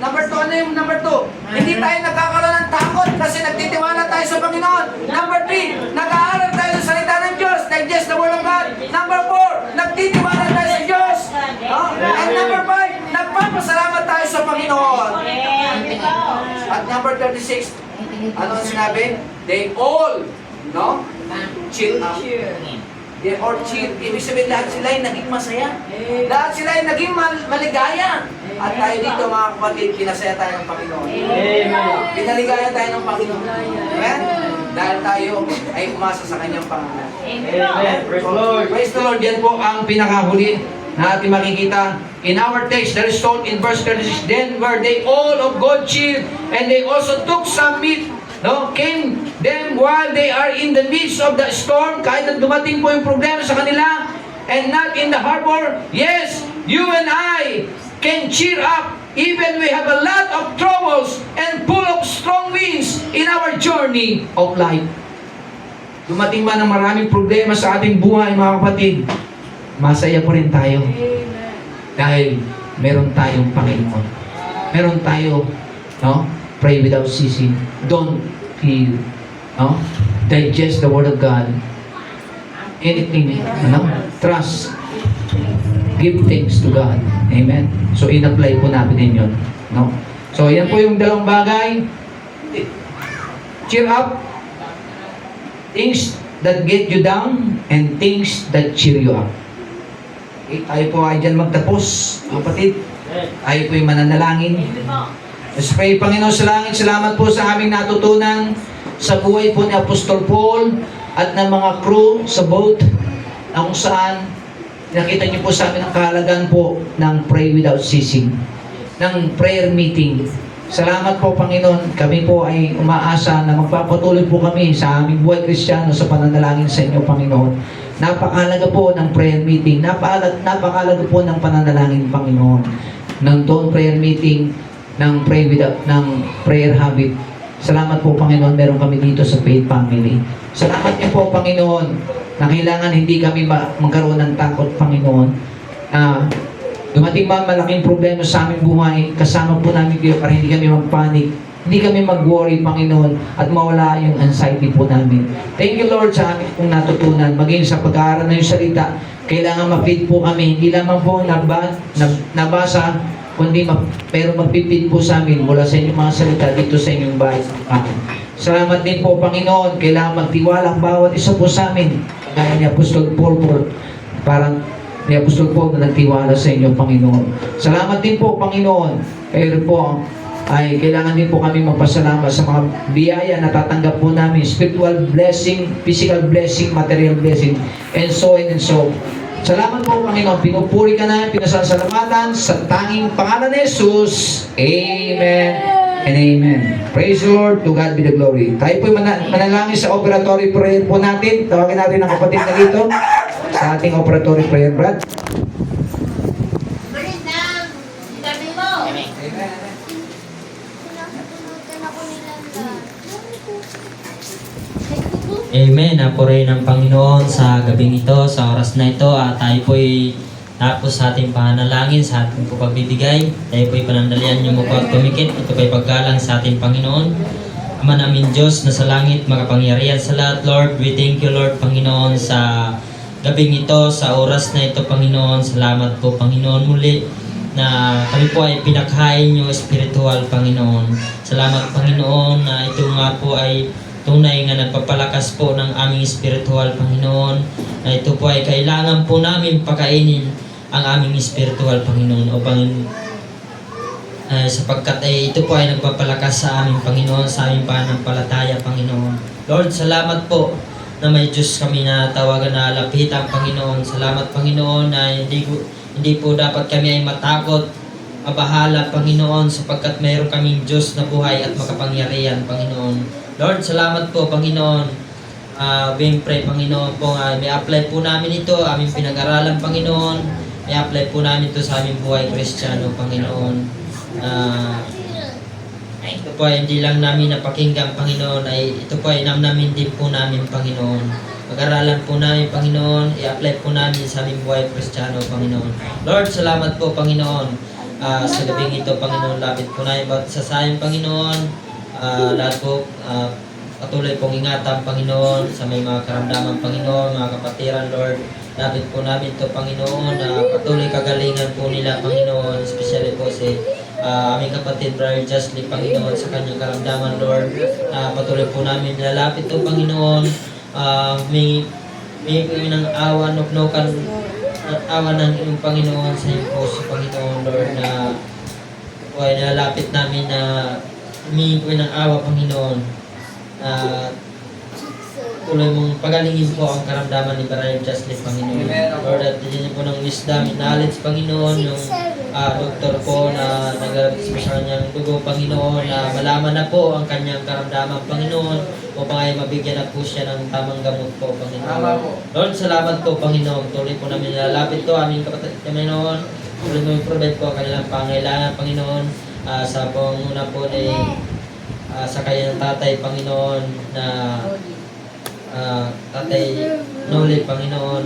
E: Number 2, ano yung number 2? Hindi tayo nagkakaroon ng takot kasi nagtitiwala tayo sa Panginoon. Number 3, nag-aaral tayo ng salita ng Diyos. Digest the Word of God. Number 4, nagtitiwala tayo sa Diyos. No? And number 5, nagpapasalamat tayo sa Panginoon. At number 36, ano ang sinabi? They all, no? Chill out. They all cheer. Ibig sabihin lahat sila ay naging masaya. Lahat sila ay naging maligaya. At tayo dito mga kapatid, pinasaya tayo ng Panginoon.
D: Amen.
E: Pinaligaya tayo ng Panginoon. Amen? Dahil tayo ay umasa sa kanyang Panginoon.
D: Amen. Praise the Lord.
E: Praise the Lord. Yan po ang pinakahuli na ating makikita. In our text, there is told in verse 36, then were they all of good cheer, and they also took some meat, no, came them while they are in the midst of the storm, kahit na dumating po yung problema sa kanila, and not in the harbor. Yes, you and I can cheer up, even we have a lot of troubles and full of strong winds in our journey of life. Dumating man ang maraming problema sa ating buhay, mga kapatid, masaya po rin tayo. Dahil meron tayong Panginoon. Meron tayo, no? pray without ceasing. Don't feel, no? Digest the Word of God. Anything, trust. Give thanks to God. Amen. So, in-apply po natin yun. No? So, yan po yung dalawang bagay. Cheer up. Things that get you down and things that cheer you up. Okay, tayo po ay dyan magtapos, kapatid. Tayo po yung mananalangin. Let's pray. Panginoon sa langit, salamat po sa aming natutunan sa buhay po ni Apostol Paul at ng mga crew sa boat na kung saan nakita niyo po sa amin ang kahalagan po ng pray without ceasing, ng prayer meeting. Salamat po, Panginoon. Kami po ay umaasa na magpapatuloy po kami sa aming buhay Kristiyano sa pananalangin sa inyo, Panginoon. Napakahalaga po ng prayer meeting. Napakahalaga po ng pananalangin, Panginoon. Ng dawn prayer meeting, ng prayer habit. Salamat po, Panginoon. Meron kami dito sa Faith Family. Salamat niyo po, Panginoon, na kailangan hindi kami magkaroon ng takot, Panginoon. Dumating man malaking problema sa aming buhay, kasama po namin kayo para hindi kami mag-panic, hindi kami mag-worry, Panginoon, at mawala yung anxiety po namin. Thank you, Lord, sa aming pong natutunan. Maging sa pag-aaral na yung salita, kailangan ma-feed po kami. Hindi lamang po nabasa, kundi pero mag-feed po sa amin mula sa inyong mga salita dito sa inyong bahay. Salamat din po, Panginoon. Kailangan magtiwala ang bawat isa po sa amin. Kaya ni Apostol Paul po, parang ni Apostol Paul na nagtiwala sa inyo, Panginoon. Salamat din po, Panginoon. Kayo po ay kailangan din po kami magpasalamat sa mga biyaya na tatanggap po namin. Spiritual blessing, physical blessing, material blessing, and so on and so. Salamat po, Panginoon. Pinupuri ka namin, pinasasalamatan sa tanging pangalan ni Jesus. Amen and amen. Praise the Lord. To God be the glory. Tayo po manalangin sa operatory prayer po natin. Tawagin natin ang kapatid na dito sa ating operatory prayer, Brad.
F: Amen. Napuri ng Panginoon sa gabing ito, sa oras na ito. At tayo po'y tapos sa ating panalangin, sa ating pagbibigay. Tayo po'y panandalian niyo mo po at tumikit. Ito po'y paggalang sa ating Panginoon. Ama namin Diyos na sa langit, makapangyarihan sa lahat, Lord. We thank you, Lord, Panginoon, sa gabing ito, sa oras na ito, Panginoon. Salamat po, Panginoon, muli na kami po ay pinakhain niyo spiritual, Panginoon. Salamat, Panginoon, na ito nga po ay tunay nga nagpapalakas po ng aming spiritual, Panginoon. Na ito po ay kailangan po namin pakainin ang aming spiritual, Panginoon. O sapagkat ito po ay nagpapalakas sa aming Panginoon, sa aming pananampalataya, Panginoon. Lord, salamat po na may Diyos kami na tawagan na lapitan, Panginoon. Salamat, Panginoon, na hindi po dapat kami ay matakot, mabahala, Panginoon, sapagkat mayroon kaming Diyos na buhay at makapangyarihan, Panginoon. Lord, salamat po, Panginoon. Pray, Panginoon po, may apply po namin ito, aming pinag-aralan, Panginoon. May apply po namin ito sa aming buhay Kristiyano, Panginoon. Ito po ay hindi lang namin napakinggan, Panginoon, ay ito po ay namnamin din po namin, Panginoon. Pag-aralan po namin, Panginoon, i-apply po namin sa aming buhay Kristiyano, Panginoon. Lord, salamat po, Panginoon. Sa gabing ito, Panginoon, lapit po namin sa sayang, Panginoon. Lahat po, patuloy pong ingatan, Panginoon, sa may mga karamdaman, Panginoon, mga kapatiran, Lord. Lapit po namin ito, Panginoon, patuloy kagalingan po nila, Panginoon, especially po si aming kapatid, Brother Justly, Panginoon, sa kanyang karamdaman, Lord. Patuloy po namin nilalapit ito, Panginoon. May ng awa, nuknukan at awa ng iyong Panginoon sa iyong puso, Panginoon, Lord, na ay nilalapit namin na humingi ng awa, Panginoon. Tuloy mong pagalingin po ang karamdaman ni Brother Justly, Panginoon. Lord, at din po ng wisdom, knowledge, Panginoon, yung doktor po na nag-alis sa kanyang dugo, Panginoon, na malaman na po ang kanyang karamdaman, Panginoon, upang ay mabigyan na po siya ng tamang gamot po, Panginoon. Lord, salamat po, Panginoon. Tuloy po namin nilalapit to, aming kapatid, Panginoon. Tuloy mo i-provide po ang kanilang pangailangan, Panginoon. Sa panguna po ay sa kanyang tatay, Panginoon, na Tatay Noli, Panginoon,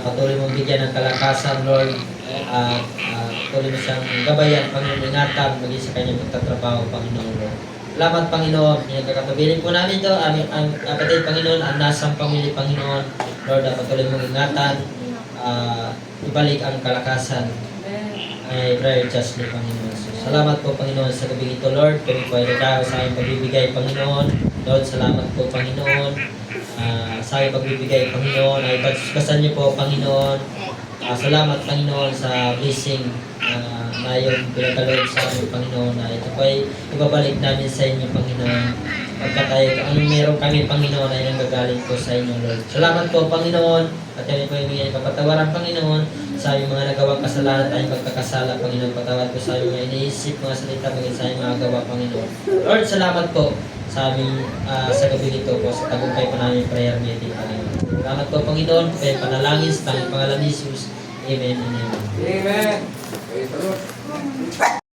F: patuloy mong bigyan ng kalakasan, Lord. patuloy mo siyang gabayan, Panginoon, ingatan, maging sa kanyang pagtatrabaho, Panginoon. Salamat, Panginoon. Pinagkakatabilin po namin ito. Ang kapatid, Panginoon, ang nasang pamilya, Panginoon. Lord, patuloy mong ingatan. Ibalik ang kalakasan. Ay, prayer justly, Panginoon. So, salamat po, Panginoon, sa gabi ito, Lord. Kami po ay nagkakaw sa aming pagbibigay, Panginoon. Lord, salamat po, Panginoon. Sa aming pagbibigay, Panginoon. Ay pagsuskasan niyo po, Panginoon. Salamat, Panginoon, sa blessing na yung pinagkaloob sa aming Panginoon, na ito po ay ibabalik namin sa inyo, Panginoon. Pagkat ay anong meron kami, Panginoon, ay nanggagaling po sa inyo, Lord. Salamat po, Panginoon. At kami po ay may kapatawaran, Panginoon, sa aming mga nagawang kasalanan, tayong pagkakasala, Panginoon. Patawad po sa aming mga iniisip, mga salita, maging sa aming mga gawa, Panginoon. Lord, salamat po sa aming sa gabi nito po, sa tagumpay po namin prayer meeting, Panginoon. Salamat po, Panginoon, kaya panalangin sa tanging pangalan ni Jesus. Amen and amen.
A: Amen. Praise the Lord.